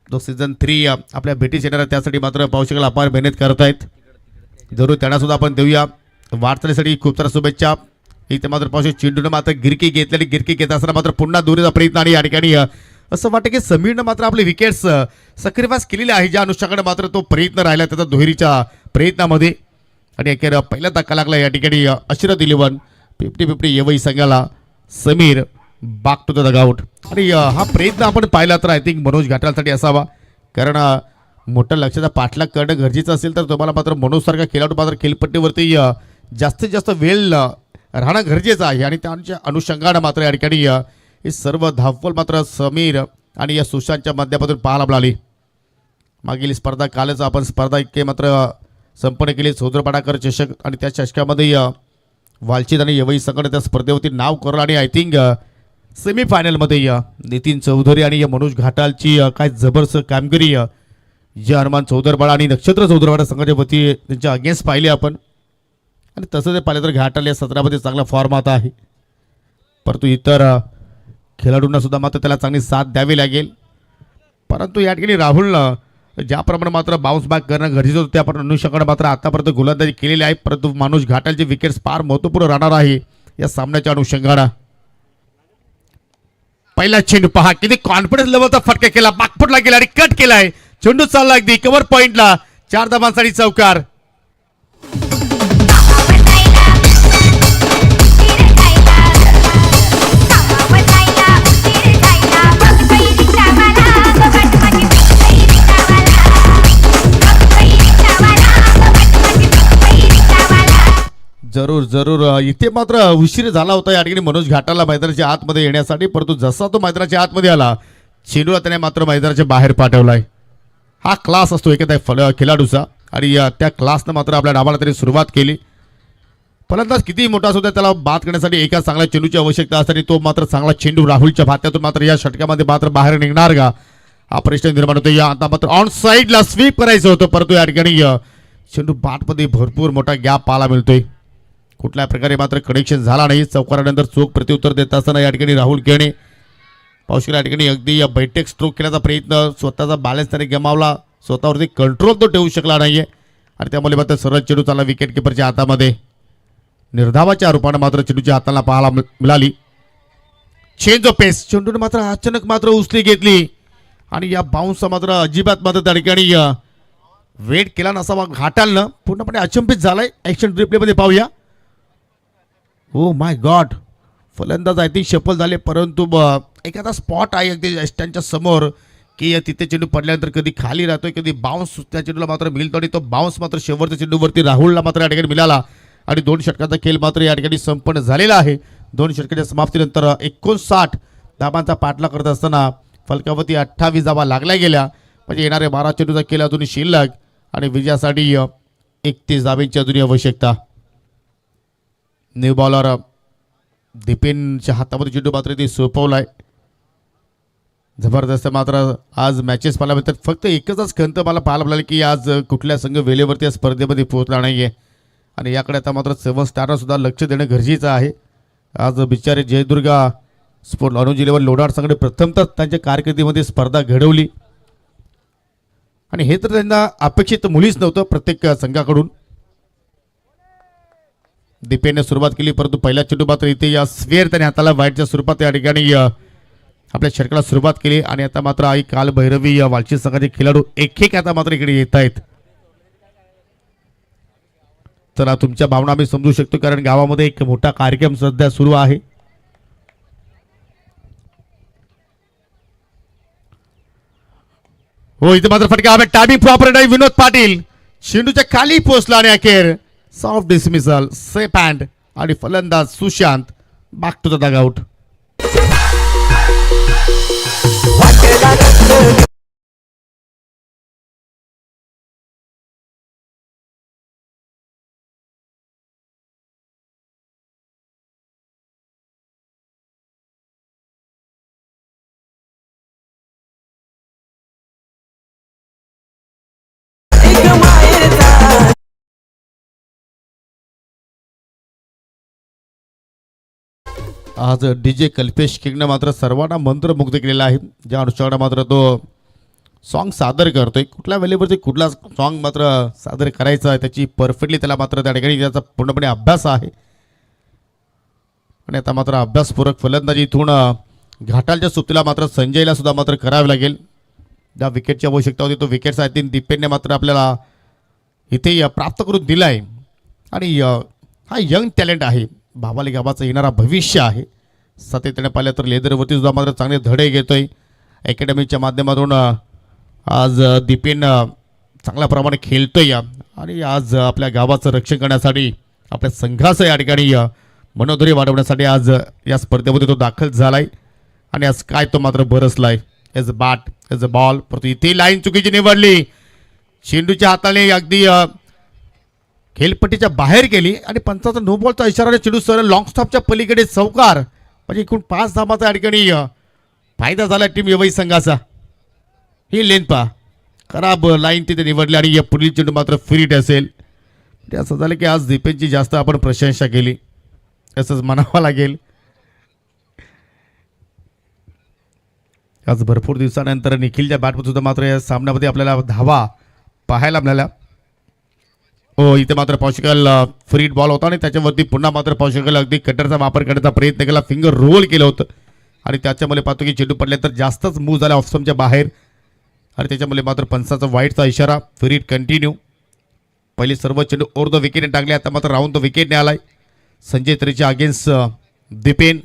जो सीझन 3 आपल्या भेटीस येणार त्यासाठी मात्र पाहू शकाल अपार मेहनत करत आहेत. जरूर त्यांना सुद्धा आपण देऊया वाटचालीसाठी खूप साऱ्या शुभेच्छा. इथे मात्र पाहू शकतो चेंडूनं मात्र गिरकी घेतलेली, गिरकी घेत असताना मात्र पुन्हा दुरीचा प्रयत्न आणि या ठिकाणी असं वाटतं की समीरनं मात्र आपले विकेट्स सॅक्रिफाईस केलेले आहे. ज्या अनुषंगाने मात्र तो प्रयत्न राहिला त्याचा दुहेरीच्या प्रयत्नामध्ये आणि अखेर पहिला धक्का लागला या ठिकाणी अश्रद 1150 एवढी संघाला Samir back to the dugout. आणि हा प्रयत्न आपण पाहिला तर आय थिंक मनोज घाटालसाठी असावा, कारण मोठ्या लक्षाचा पाठलाग करणं गरजेचं असेल तर तुम्हाला मात्र मनोजसारखा खेळाडू मात्र खेळपट्टीवरती जास्तीत जास्त वेळ राहणं गरजेचं आहे आणि त्यांच्या अनुषंगानं मात्र या ठिकाणी हे सर्व धावफल मात्र समीर आणि या सुशांतच्या माध्यमातून पाहायला मिळाली. मागील स्पर्धा कालच आपण स्पर्धा इतके मात्र संपन्न केली सौदरपाडाकर चषक आणि त्या चषकामध्ये वालचीत आणि यवई संघ त्या स्पर्धेवरती नाव करलं आणि आय थिंक सेमीफायनलमध्ये नितीन चौधरी आणि मनोज घाटालची काय जबरदस्त कामगिरी जे हनुमान चौदरपाडा आणि नक्षत्र चौदरपाडा संघाच्या वती त्यांच्या अगेन्स्ट पाहिले आपण आणि तसं ते पाहिलं तर घाटाल या सत्रामध्ये चांगला फॉर्मात आहे परंतु इतर खेळाडूंना सुद्धा मात्र त्याला चांगली साथ द्यावी लागेल परंतु या ठिकाणी राहुलनं ज्याप्रमाणे मात्र बाउन्स बॅक करणं गरजेचं होतं त्या आपण अनुषंगाने मात्र आतापर्यंत गोलंदाजी केलेली आहे परंतु मनोज घाटालचे विकेट्स फार महत्त्वपूर्ण राहणार आहे या सामन्याच्या अनुषंगाने पहिला चेंडू पहा किती कॉन्फिडन्स लेवलचा फटका केला बाकफुटला गेला आणि कट केलाय चेंडू चालला अगदी कव्हर पॉइंटला 4 धावांसाठी चौकार जरूर जरूर इथे मात्र उशीर झाला होता या ठिकाणी मनोज घाटाला मैदानाच्या आतमध्ये येण्यासाठी परंतु जसा तो मैदानाच्या आतमध्ये आला चेंडूला त्याने मात्र मैदानाच्या बाहेर पाठवलाय हा क्लास असतो एखाद्या खेळाडूचा आणि त्या क्लासनं मात्र आपल्या डावाला तरी सुरुवात केली फलंदाज किती मोठा असतो त्याला बाद करण्यासाठी एका चांगल्या चेंडूची आवश्यकता असताना तो मात्र चांगला चेंडू राहुलच्या भात्यातून मात्र या षटकामध्ये मात्र बाहेर निघणार का हा प्रश्न निर्माण होतो या आता मात्र ऑन साईडला स्वीप करायचं होतं परंतु या ठिकाणी चेंडू बाटमध्ये भरपूर मोठा गॅप पाहायला मिळतोय कुठल्या प्रकारे मात्र कनेक्शन झाला नाही चौकारानंतर चोख प्रत्युत्तर देत असताना या ठिकाणी राहुल केणे पावशीला या ठिकाणी अगदी या बैठक स्ट्रोक केल्याचा प्रयत्न स्वतःचा बॅलन्स त्याने गमावला स्वतःवरती कंट्रोल तो ठेवू शकला नाहीये आणि त्यामुळे मात्र सरळ चेंडू चालला विकेट किपरच्या हातामध्ये निर्धावाच्या रूपाने मात्र चेंडूच्या हाताला पाहायला मिळाली चेंज ऑफ पेस चेंडूने मात्र अचानक मात्र उचली घेतली आणि या बाउन्सचा मात्र अजिबात मात्र त्या ठिकाणी वेट केला नसावा घाटालनं पूर्णपणे अचंबित झालाय ऍक्शन रिप्लेमध्ये पाहूया ओ माय गॉड फलंदाज आय थिंक सफल झाले परंतु एखादा स्पॉट आहे अगदी स्टँडच्या समोर की तिथे चेंडू पडल्यानंतर कधी खाली राहतोय कधी बाउन्स त्या चेंडूला मात्र मिळतो आणि तो बाउन्स मात्र शेवटच्या चेंडूवरती राहुलला मात्र या ठिकाणी मिळाला आणि 2 षटकांचा खेळ मात्र या ठिकाणी संपन्न झालेला आहे 2 षटकाच्या समाप्तीनंतर 59 धावांचा पाठला करत असताना फलकावरती 28 धावा लागल्या गेल्या म्हणजे येणारे 12 चेंडूचा खेळ अजून शिल्लक आणि विजयासाठी 31 धावांची अजून आवश्यकता न्यू बॉलर दीपेनच्या हातामध्ये चेंडू मात्र ते सोपवलाय जबरदस्त मात्र आज मॅचेस पाहायला मिळतात फक्त एकच खंत मला पाहायला मिळाली की आज कुठल्या संघ वेळेवरती या स्पर्धेमध्ये पोहोचला नाही आहे आणि याकडे आता मात्र 7 स्टारला सुद्धा लक्ष देणं गरजेचं आहे आज बिचारे जयदुर्गा स्पोर्ट अनुज 11 लोढाड संघाने प्रथमतः त्यांच्या कारकिर्दीमध्ये स्पर्धा घडवली आणि हे तर त्यांना अपेक्षित मुळीच नव्हतं प्रत्येक संघाकडून दीपेने सुरुवात केली परंतु पहिला चेंडू मात्र इथे या स्वेअर त्याने हाताला वाईटच्या स्वरूपात या ठिकाणी आपल्या षटकाला सुरुवात केली आणि आता मात्र आई काल भैरवी वालची संघाचे खेळाडू एक आता मात्र इकडे येत आहेत तर तुमच्या भावना आम्ही समजू शकतो कारण गावामध्ये एक मोठा कार्यक्रम सध्या सुरू आहे हो इथे मात्र फटका टायमिंग प्रॉपर नाही विनोद पाटील चेंडूच्या खाली पोहोचला आणि अखेर सॉफ्ट डिसमिसल सेफ हँड आणि फलंदाज Sushant back to the dugout आज डीजे कल्पेश किंगनं मात्र सर्वांना मंत्रमुग्ध केलेला आहे ज्या अनुषंगाने मात्र तो सॉन्ग सादर करतोय कुठल्या वेळेवरती कुठला सॉन्ग मात्र सादर करायचा आहे त्याची परफेक्टली त्याला मात्र त्या ठिकाणी त्याचा पूर्णपणे अभ्यास आहे आणि आता मात्र अभ्यासपूरक फलंदाजी इथून घाटालच्या सुट्टीला मात्र संजयला सुद्धा मात्र करावे लागेल ज्या विकेटची आवश्यकता होती तो विकेट्स आहे दीपेनने मात्र आपल्याला इथे प्राप्त करून दिला आहे आणि हा यंग टॅलेंट आहे भावाली गावाचं येणारा भविष्य आहे सातत्याने पाहिलं तर लेदरवरती सुद्धा मात्र चांगले धडे घेतोय अकॅडमीच्या माध्यमातून आज दीपेन चांगल्या प्रमाणे खेळतोय आणि आज आपल्या गावाचं रक्षण करण्यासाठी आपल्या संघाचं या ठिकाणी मनोधैर्य वाढवण्यासाठी आज या स्पर्धेमध्ये तो दाखल झालाय आणि आज काय तो मात्र बरसलाय edge a bat edge a ball परंतु इथे लाईन चुकीची निवडली चेंडूच्या हाताने अगदी खेळपट्टीच्या बाहेर गेली आणि पंचाचा नो बॉलचा इशारा चेंडू सरळ लॉंग स्टॉपच्या पलीकडे चौकार, म्हणजे एकूण 5 धावाचा या ठिकाणी फायदा झाला टीम यवई संघाचा. ही लेन पहा, खराब लाईन तिथे निवडली आणि या पुढील चेंडू मात्र फिट असेल. ते असं झालं की आज दीपेनची जास्त आपण प्रशंसा केली असंच म्हणावं लागेल. आज भरपूर दिवसानंतर निखिलच्या बॅटमध्ये सुद्धा मात्र या सामन्यामध्ये आपल्याला धावा पाहायला मिळाल्या. हो, इथे मात्र पाहू शकाल फ्रीड बॉल होता आणि त्याच्यावरती पुन्हा मात्र पाहू शकाल अगदी कटरचा वापर करण्याचा प्रयत्न केला, फिंगर रोल केलं होतं आणि त्याच्यामुळे पाहतो की चेंडू पडले तर जास्तच मूव झाला ऑफस्टमच्या बाहेर आणि त्याच्यामुळे मात्र पंचाचा वाईटचा इशारा. फ्रीड कंटिन्यू. पहिले सर्व चेंडू ओव्हर द विकेटने टाकले, आता मात्र राऊंड द विकेटने आलाय संजय तरीच्या अगेन्स्ट दीपेन.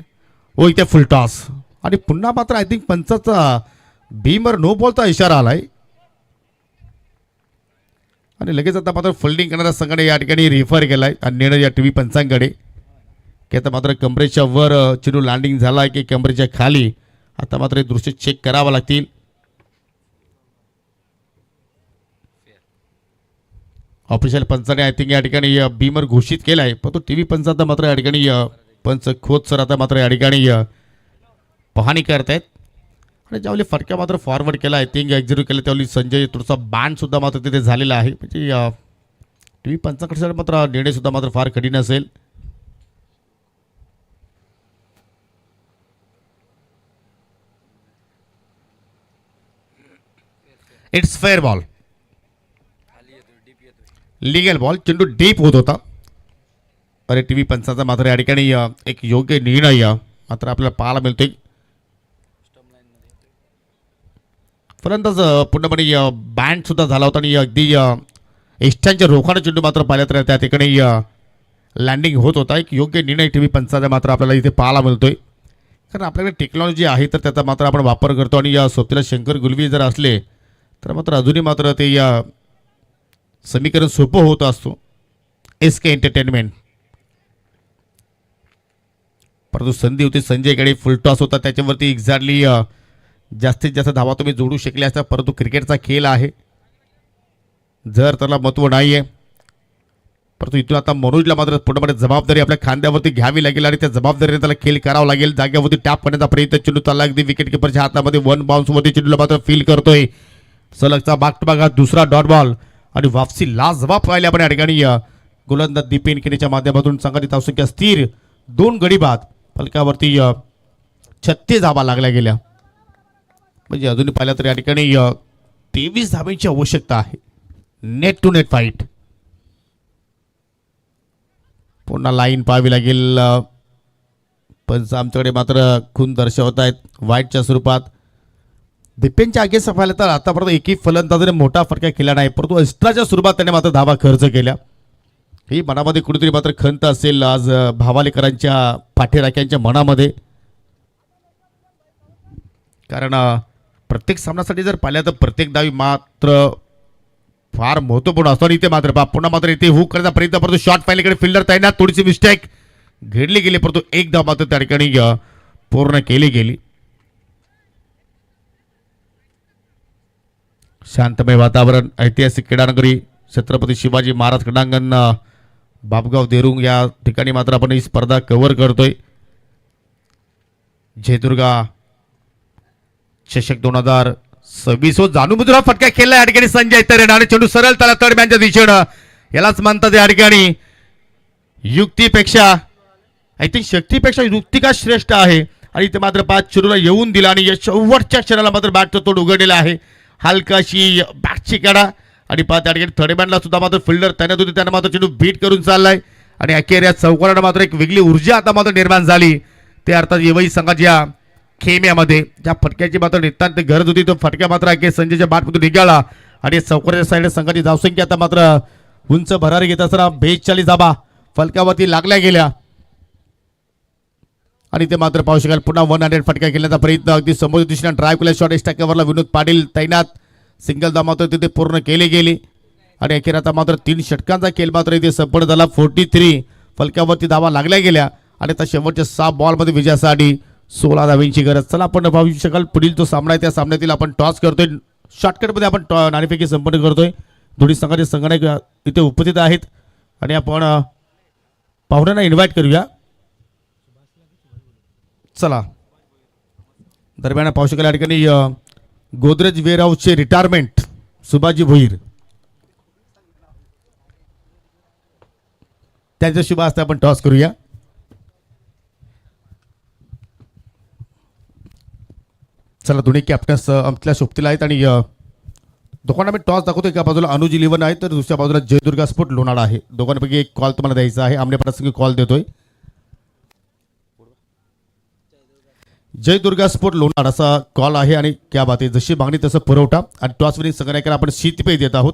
हो, इथे फुल टॉस आणि पुन्हा मात्र आय थिंक पंचाचा भीमर नो बॉलचा इशारा आलाय आणि लगेच आता मात्र फिल्डिंग करणाऱ्या संघाने या ठिकाणी रेफर केलाय आणि निर्णय या टीव्ही पंचांकडे की आता मात्र कमरेच्या वर चेंडू लँडिंग झाला की कमरेच्या खाली. आता मात्र हे दृश्य चेक करावं लागतील. ऑफिशियल पंचाने आय थिंक या ठिकाणी बीमर घोषित केलाय, पण तो टीव्ही पंच आता मात्र या ठिकाणी पंच खोत सर आता मात्र या ठिकाणी पाहणी करतायत आणि ज्यावेळी फटका मात्र फॉरवर्ड केला आय थिंक एक्झिक्यूट केला त्यावेळी संजय तुरचा बॅन सुद्धा मात्र तिथे झालेला आहे. म्हणजे टीव्ही पंचाकडे मात्र निर्णय सुद्धा मात्र फार कठीण असेल. It's fair ball, legal ball. चेंडू डीप होत होता अरे टीव्ही पंचाचा मात्र या ठिकाणी एक योग्य निर्णय मात्र आपल्याला पाहायला मिळतोय. फलंदाज पूर्णपणे बँड सुद्धा झाला होता आणि अगदी एस्टांच्या रोखाने चेंडू मात्र पाहिलं तर त्या ठिकाणी लँडिंग होत होता. एक योग्य निर्णय टीव्ही पंचाचा मात्र आपल्याला इथे पाहायला मिळतोय, कारण आपल्याकडे टेक्नॉलॉजी आहे तर त्याचा मात्र आपण वापर करतो आणि या सोबतीला शंकर गुलवी जर असले तर मात्र अजूनही मात्र ते या समीकरण सोपं होत असतो. SK entertainment. परंतु संधी होती संजयकडे, फुल टॉस होता त्याच्यावरती एक्झॅक्टली जास्तीत जास्त धावा तुम्ही जोडू शकले असता, परंतु क्रिकेटचा खेळ आहे जर त्याला महत्त्व नाही आहे. परंतु इथून आता मनोजला मात्र पूर्णपणे जबाबदारी आपल्या खांद्यावरती घ्यावी लागेल आणि त्या जबाबदारीने त्याला खेळ करावा लागेल. जाग्यावरती टॅप करण्याचा प्रयत्न चेंडू चालला अगदी विकेट किपरच्या हातामध्ये. वन बाउन्सवरती चेंडूला मात्र फील करतोय. सलगचा बाग टू बाग हा दुसरा डॉट बॉल आणि वापसी लाजवाब पाहिले आपण या ठिकाणी गोलंदाज दीपेन केनीच्या माध्यमातून संघटित धावसंख्या स्थिर 2 गडी बाद. फलकावरती 36 धावा लागल्या गेल्या, म्हणजे अजूनही पाहिलं तर या ठिकाणी 23 धावांची आवश्यकता आहे. Net to net fight. पुन्हा लाईन पाहावी लागेल, पण आमच्याकडे मात्र खून दर्शवत आहेत वाईटच्या स्वरूपात. दीपेनच्या अगेन्स्ट पाहिलं तर आतापर्यंत एकही फलंदाजाने मोठा फटका केला नाही, परंतु एक्स्ट्राच्या स्वरूपात त्याने मात्र धावा खर्च केल्या. ही मनामध्ये कुठेतरी मात्र खंत असेल आज भावालेकरांच्या पाठीराख्यांच्या मनामध्ये, कारण प्रत्येक सामन्यासाठी जर पाहिलं तर प्रत्येक डावी मात्र फार महत्त्वपूर्ण असतो. आणि इथे मात्र पुन्हा मात्र इथे हुक करण्याचा प्रयत्न, परंतु शॉर्ट फाईलकडे फिल्डर तैनात, थोडीशी मिस्टेक घडली गेली, परंतु एक धाव मात्र त्या ठिकाणी पूर्ण केली गेली. शांतमय वातावरण, ऐतिहासिक क्रीडानगरी छत्रपती शिवाजी महाराज क्रीडांगण बापगाव देरुंग या ठिकाणी मात्र आपण ही स्पर्धा कव्हर करतोय. जयदुर्गा चषक 2026 जाणूमुद्रा फटका खेळला या ठिकाणी संजय तरेन आणि चेंडू सरळ त्याला तडम्यांच्या दिशेनं. यालाच म्हणतात या ठिकाणी युक्तीपेक्षा आय थिंक शक्तीपेक्षा युक्ती का श्रेष्ठ आहे. आणि इथे मात्र 5 चेंडूला येऊन दिला आणि या शेवटच्या क्षणाला मात्र बॅटचं तोड उघडलेला आहे. हलकाशी बॅटची कडा आणि त्या ठिकाणी थर्ड बॅनला सुद्धा मात्र फिल्डर तैनात होती, त्यानं मात्र चेंडू बीट करून चाललाय आणि अखेर या चौकारानं मात्र एक वेगळी ऊर्जा आता मात्र निर्माण झाली. ते अर्थात येवई संघाच्या खेम्यामध्ये ज्या फटक्याची मात्र नितांत गरज होती, तो फटक्या मात्र अखेर संजयच्या बॅटमधून निघाला आणि चौकाराच्या साईडला संघाची धावसंख्या आता मात्र उंच भरारी घेत असताना 42 धावा फलकावरती लागल्या गेल्या. आणि ते मात्र पाहू शकाल पुन्हा 100 फटका खेळण्याचा प्रयत्न, अगदी समोर दिशेने ड्राईव्ह केला शॉट एस्टा कव्हरला विनोद पाटील तैनात, सिंगल धाव मात्र तिथे पूर्ण केली गेली आणि अखेर आता मात्र 3 षटकांचा खेळ मात्र इथे संपन्न झाला. 43 फलकावरती धावा लागल्या गेल्या आणि आता शेवटच्या 6 बॉलमध्ये विजयासाठी 16 धावांची गरज. चला आपण पाहू शकाल पुढील जो सामना आहे त्या सामन्यातील आपण टॉस करतोय, शॉर्टकटमध्ये आपण नाणेफेकी संपन्न करतोय. दोन्ही संघाचे संघटक इथे उपस्थित आहेत. आणि आपण पाहुण्यांना इन्व्हाइट करूया. चला, दरम्यान पाहू शकाल या ठिकाणी गोदरेज वेअरहाऊसचे रिटायरमेंट सुभाजी भोईर त्यांच्या शुभ हस्ते आपण टॉस करूया. चला, दोन्ही कॅप्टन्स आमच्या सोबतीला आहेत आणि दोघांना मी टॉस दाखवतो. एका बाजूला अनुज 11 आहे तर दुसऱ्या बाजूला जयदुर्गा स्पोर्ट लोणाळा आहे. दोघांपैकी एक कॉल तुम्हाला द्यायचा आहे. आमने प्रसंगी कॉल देतोय. जयदुर्गा स्पोर्ट लोणाळा असा कॉल आहे आणि क्या बात आहे, जशी मागणी तसं पुरवठा. आणि टॉस विनिंग संघनायकाला आपण शीतपेय देत आहोत.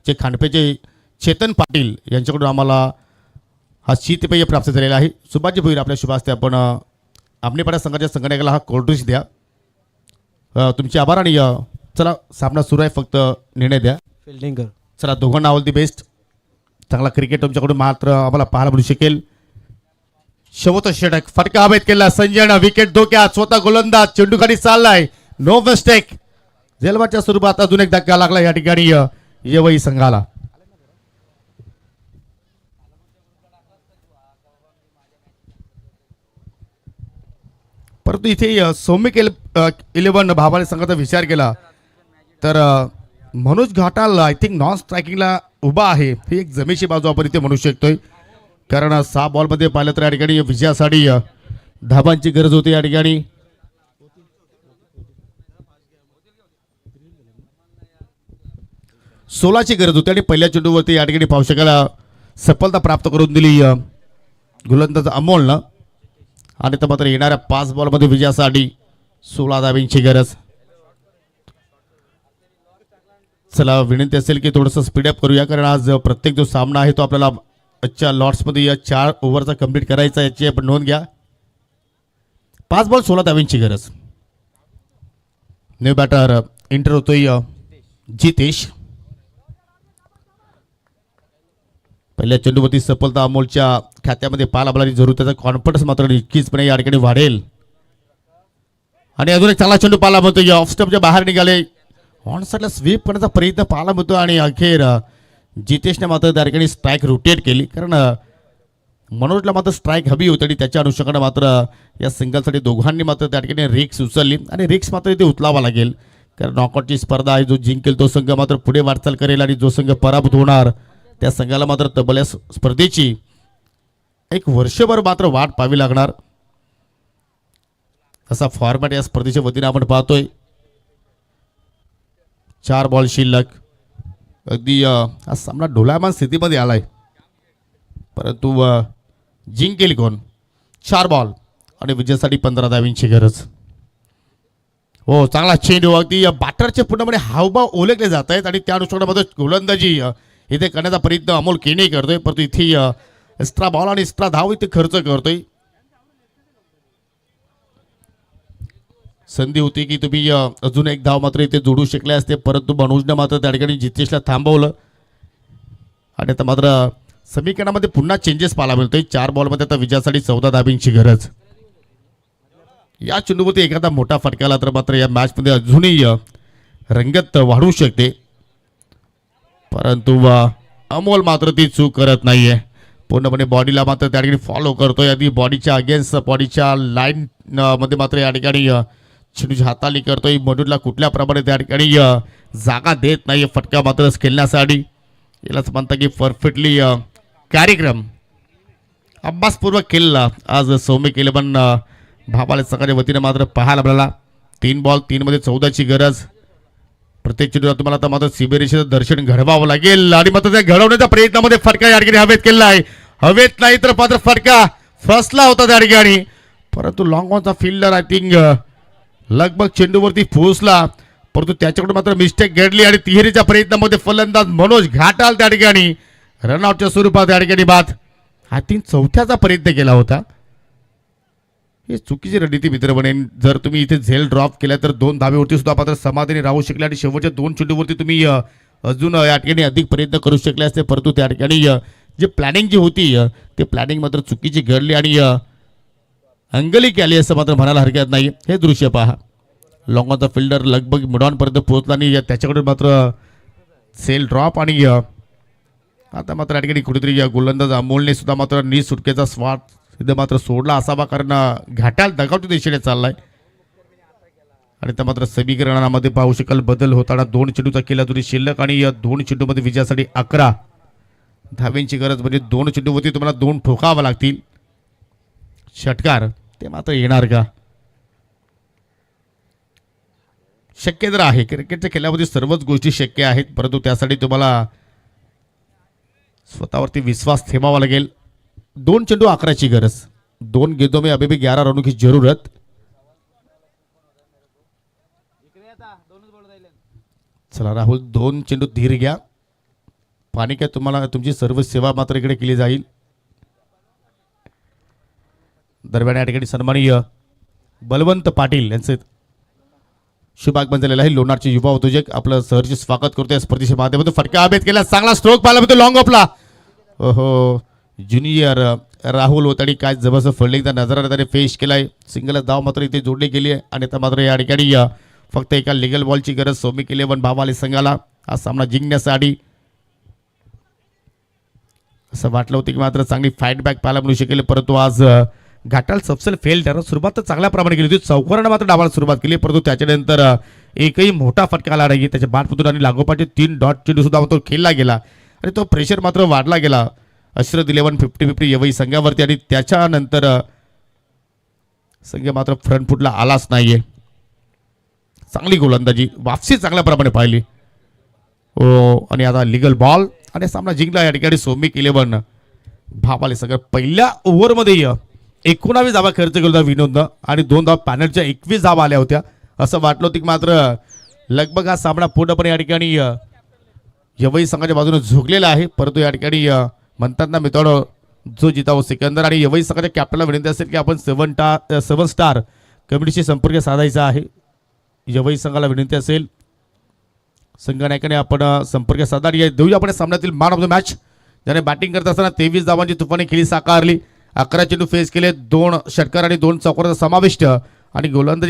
जे खांडपेचे चेतन पाटील यांच्याकडून आम्हाला हा शीतपेय प्राप्त झालेला आहे. सुभाजी भोईर आपल्या शुभ हस्ते आपण आमनेपाडा संघाच्या संघनायकाला हा कोल्ड ड्रिंक्स द्या. तुमचे आभार. आणि चला, सामना सुरू आहे, फक्त निर्णय द्या. फिल्डिंग कर. चला, दोघांना ऑल दी बेस्ट. चांगला क्रिकेट तुमच्याकडून मात्र आम्हाला पाहायला मिळू शकेल. शेवटचा षटक, फटका हवेत केला संजयनं, विकेट धोक्यात, स्वतः गोलंदाज चेंडू खाली चाललाय, नो मिस्टेक. जेलवाच्या स्वरूपात अजून एक धक्का लागला या ठिकाणी येवई संघाला. परंतु इथे सौमिक 11 भावाने संघाचा विचार केला तर Manoj Ghatal I think non स्ट्रायकिंगला उभा आहे. ही एक जमेची बाजू आपण इथे म्हणू शकतोय, कारण 6 बॉलमध्ये पाहिलं तर या ठिकाणी विजयासाठी धाबांची गरज होती. या ठिकाणी सोलाची गरज होती आणि पहिल्या चेंडूवरती या ठिकाणी पाहू शकायला सफलता प्राप्त करून दिली गोलंदाज अमोलनं. आणि तर मात्र येणाऱ्या 5 बॉलमध्ये विजयासाठी 16 धाब्यांची गरज. चला, विनंती असेल की थोडंसं स्पीडअप करूया, कारण आज प्रत्येक जो सामना आहे तो आपल्याला आजच्या लॉट्समध्ये या 4 ओव्हरचा कंप्लीट करायचा, याची आपण नोंद घ्या. 5 बॉल 16 धाब्यांची गरज. न्यू बॅटर एंटर होतोय जितेश. पहिल्या चेंडूवरती सफलता अमोलच्या खात्यामध्ये पाहायला मिळाली. जरूर त्याचा कॉन्फिडन्स मात्र नक्कीचपणे या ठिकाणी वाढेल. आणि अजून एक चांगला चेंडू पाहायला मिळतो. ऑफ स्टंपच्या बाहेर निघाले, ऑन साईडला स्वीप करण्याचा प्रयत्न पाहायला मिळतो आणि अखेर जितेशने मात्र त्या ठिकाणी स्ट्राईक रोटेट केली, कारण मनोजला मात्र स्ट्राईक हवी होती आणि त्याच्या अनुषंगाने मात्र या सिंगलसाठी दोघांनी मात्र त्या ठिकाणी रिक्स उचलली. आणि रिक्स मात्र इथे उचलावा लागेल, कारण नॉकआउटची स्पर्धा आहे. जो जिंकेल तो संघ मात्र पुढे वाटचाल करेल आणि जो संघ पराभूत होणार त्या संघाला मात्र तब्बल या स्पर्धेची एक वर्षभर मात्र वाट पाहावी लागणार. असा फॉर्मॅट या स्पर्धेच्या वतीने आपण पाहतोय. 4 बॉल शिल्लक. अगदी हा सामना ढोलायमान स्थितीमध्ये आलाय, परंतु जिंकेल कोण? 4 बॉल आणि विजयासाठी 15 धाव्यांची गरज. हो, चांगला चेंडू. अगदी बॅटरचे पूर्णपणे हावभाव ओळखले जात आहेत आणि त्या अनुषंगामध्ये गोलंदाजी इथे करण्याचा प्रयत्न अमोल केने करतोय, परंतु इथे एक्स्ट्रा बॉल आणि एक्स्ट्रा धाव इथे खर्च करतोय. संधी होती की तुम्ही अजून एक धाव मात्र इथे जोडू शकले असते, परंतु मनोजनं मात्र त्या ठिकाणी जितेशला थांबवलं. आणि आता मात्र समीकरणामध्ये पुन्हा चेंजेस पाहायला मिळतोय. 4 बॉलमध्ये आता विजयासाठी 14 धाब्यांची गरज. या चेंडूवरती एखादा मोठा फटकाला तर मात्र या मॅचमध्ये अजूनही रंगत वाढू शकते, परंतु अमोल मात्र ती चूक करत नाहीये. पूर्णपणे बॉडीला मात्र त्या ठिकाणी फॉलो करतोय. आधी बॉडीच्या अगेन्स्ट बॉडीच्या लाईन मध्ये मात्र या ठिकाणी चेंडूची हाताळी करतोय. मनोजला कुठल्या प्रमाणे त्या ठिकाणी जागा देत नाही फटका मात्र खेळण्यासाठी. यालाच म्हणता की परफेक्टली कार्यक्रम अभ्यासपूर्वक केलेला आज सौमिक 11 भावाला सकाळच्या वतीने मात्र पाहायला मिळाला. 3 बॉल 3 मध्ये 14ची गरज. प्रत्येक चेंडूला तुम्हाला आता मात्र सिबेरिशीचं दर्शन घडवावं लागेल आणि मात्र त्या घडवण्याच्या प्रयत्नामध्ये फटका या ठिकाणी हवेत केला आहे. हवेत नाही तर मात्र फटका फसला होता त्या ठिकाणी, परंतु लॉंग ऑनचा फिल्डर आय थिंक लगभग चेंडूवरती पोहोचला, परंतु त्याच्याकडून मात्र मिस्टेक घडली आणि तिहेरीच्या प्रयत्नामध्ये फलंदाज मनोज घाटाल त्या ठिकाणी रनआउटच्या स्वरूपात त्या ठिकाणी बाद. आय थिंक 4थ्याचा प्रयत्न केला होता. हे चुकीची रणनीती मित्र बनेन. जर तुम्ही इथे झेल ड्रॉप केला तर 2 धाब्यावरती सुद्धा मात्र समाधानी राहू शकले आणि शेवटच्या 2 चेंडूवरती तुम्ही अजून या ठिकाणी अधिक प्रयत्न करू शकले असते, परंतु त्या ठिकाणी जे प्लॅनिंग जी होती ते प्लॅनिंग मात्र चुकीची घडली आणि अंगलिक आली असं मात्र म्हणायला हरकत नाही. हे दृश्य पहा. लॉंगॉनचा फिल्डर लगभग मिडॉनपर्यंत पोहोचला आणि त्याच्याकडून मात्र सेल ड्रॉप आणि आता मात्र या ठिकाणी कुठेतरी या गोलंदाज अमोलने सुद्धा मात्र सुटकेचा स्वाद इथं मात्र सोडला असावा, कारण घाटाल दगावच्या दिशेने चाललाय. आणि त्या मात्र समीकरणामध्ये पाहू शकाल बदल होताना 2 चेंडूचा केला दुरी शिल्लक आणि या 2 चेंडूमध्ये विजयासाठी 11 धाव्यांची गरज, म्हणजे 2 चेंडूवरती तुम्हाला 2 ठोकावा लागतील. षटकार ते मात्र येणार का? शक्य तर आहे, क्रिकेटच्या खेळामध्ये सर्वच गोष्टी शक्य आहेत, परंतु त्यासाठी तुम्हाला स्वतःवरती विश्वास ठेवावा लागेल. 2 चेंडू 11ची गरज, 2 गेंदों में अभी भी 11 रनों की जरूरत. चला राहुल, 2 चेंडू धीर घ्या. पाणी काय तुम्हाला तुमची सर्व सेवा मात्र इकडे केली जाईल. दरम्यान या ठिकाणी सन्माननीय बलवंत पाटील यांचे शुभागमन झालेलं आहे. लोणारचे युवा उद्योजक आपलं सहर्ष स्वागत करतोय स्पर्धेच्या माध्यमातून. फटका अभेद केला, चांगला स्ट्रोक पाहिला मिळतो लॉंग ऑफला. ओहो, ज्युनियर राहुल होताडी काय जबरदस्त फल्डिंगचा नजारा त्याने फेस केलाय. सिंगल धाव मात्र इथे जोडली गेली आहे आणि आता मात्र या ठिकाणी फक्त एका लिगल बॉलची गरज सौमिक 11 भावाले संघाला हा सामना जिंकण्यासाठी. असं वाटलं होतं की मात्र चांगली फाईट बॅक पाहायला मिळू शकेल, परंतु आज घाटाल सबसेल फेल ठरला. सुरुवात तर चांगल्या प्रमाणे केली होती, चौकारानं मात्र डावाला सुरुवात केली, परंतु त्याच्यानंतर एकही मोठा फटका आला नाही. त्याच्या बाटमधून आणि लागोपाठचे 3 डॉट चेंडू सुद्धा तो खेळला गेला आणि तो प्रेशर मात्र वाढला गेला. अश्रद 11 50-50 यवई संघावरती आणि त्याच्यानंतर संघ मात्र फ्रंट फुटला आलाच नाहीये. चांगली गोलंदाजी, वापसी चांगल्या प्रमाणे पाहिली. आणि आता लिगल बॉल आणि सामना जिंकला या ठिकाणी सौमिक 11 भावाले सगळं. पहिल्या ओव्हरमध्ये 19 धावा खर्च केला होता विनोदनं आणि 2 धावा पॅनलच्या 21 धावा आल्या होत्या. असं वाटलं होतं की मात्र लगभग हा सामना पूर्णपणे या ठिकाणी यवई संघाच्या बाजूने झुकलेला आहे, परंतु या ठिकाणी म्हणतात ना मित्रांनो, जो जितावो सिकंदर. आणि यवई संघाच्या कॅप्टनला विनंती असेल की आपण 7 स्टार कमिटीशी संपर्क साधायचा आहे. यवई संघाला विनंती असेल, संघनायकाने आपण संपर्क साधा. देऊया आपण सामन्यातील मॅन ऑफ द मॅच, ज्याने बॅटिंग करत असताना 23 धावांची तुफानी खेळी साकारली. 11 चेंडू फेस केले, 2 षटकार आणि 2 चौकाराचा समाविष्ट आणि गोलंदाजी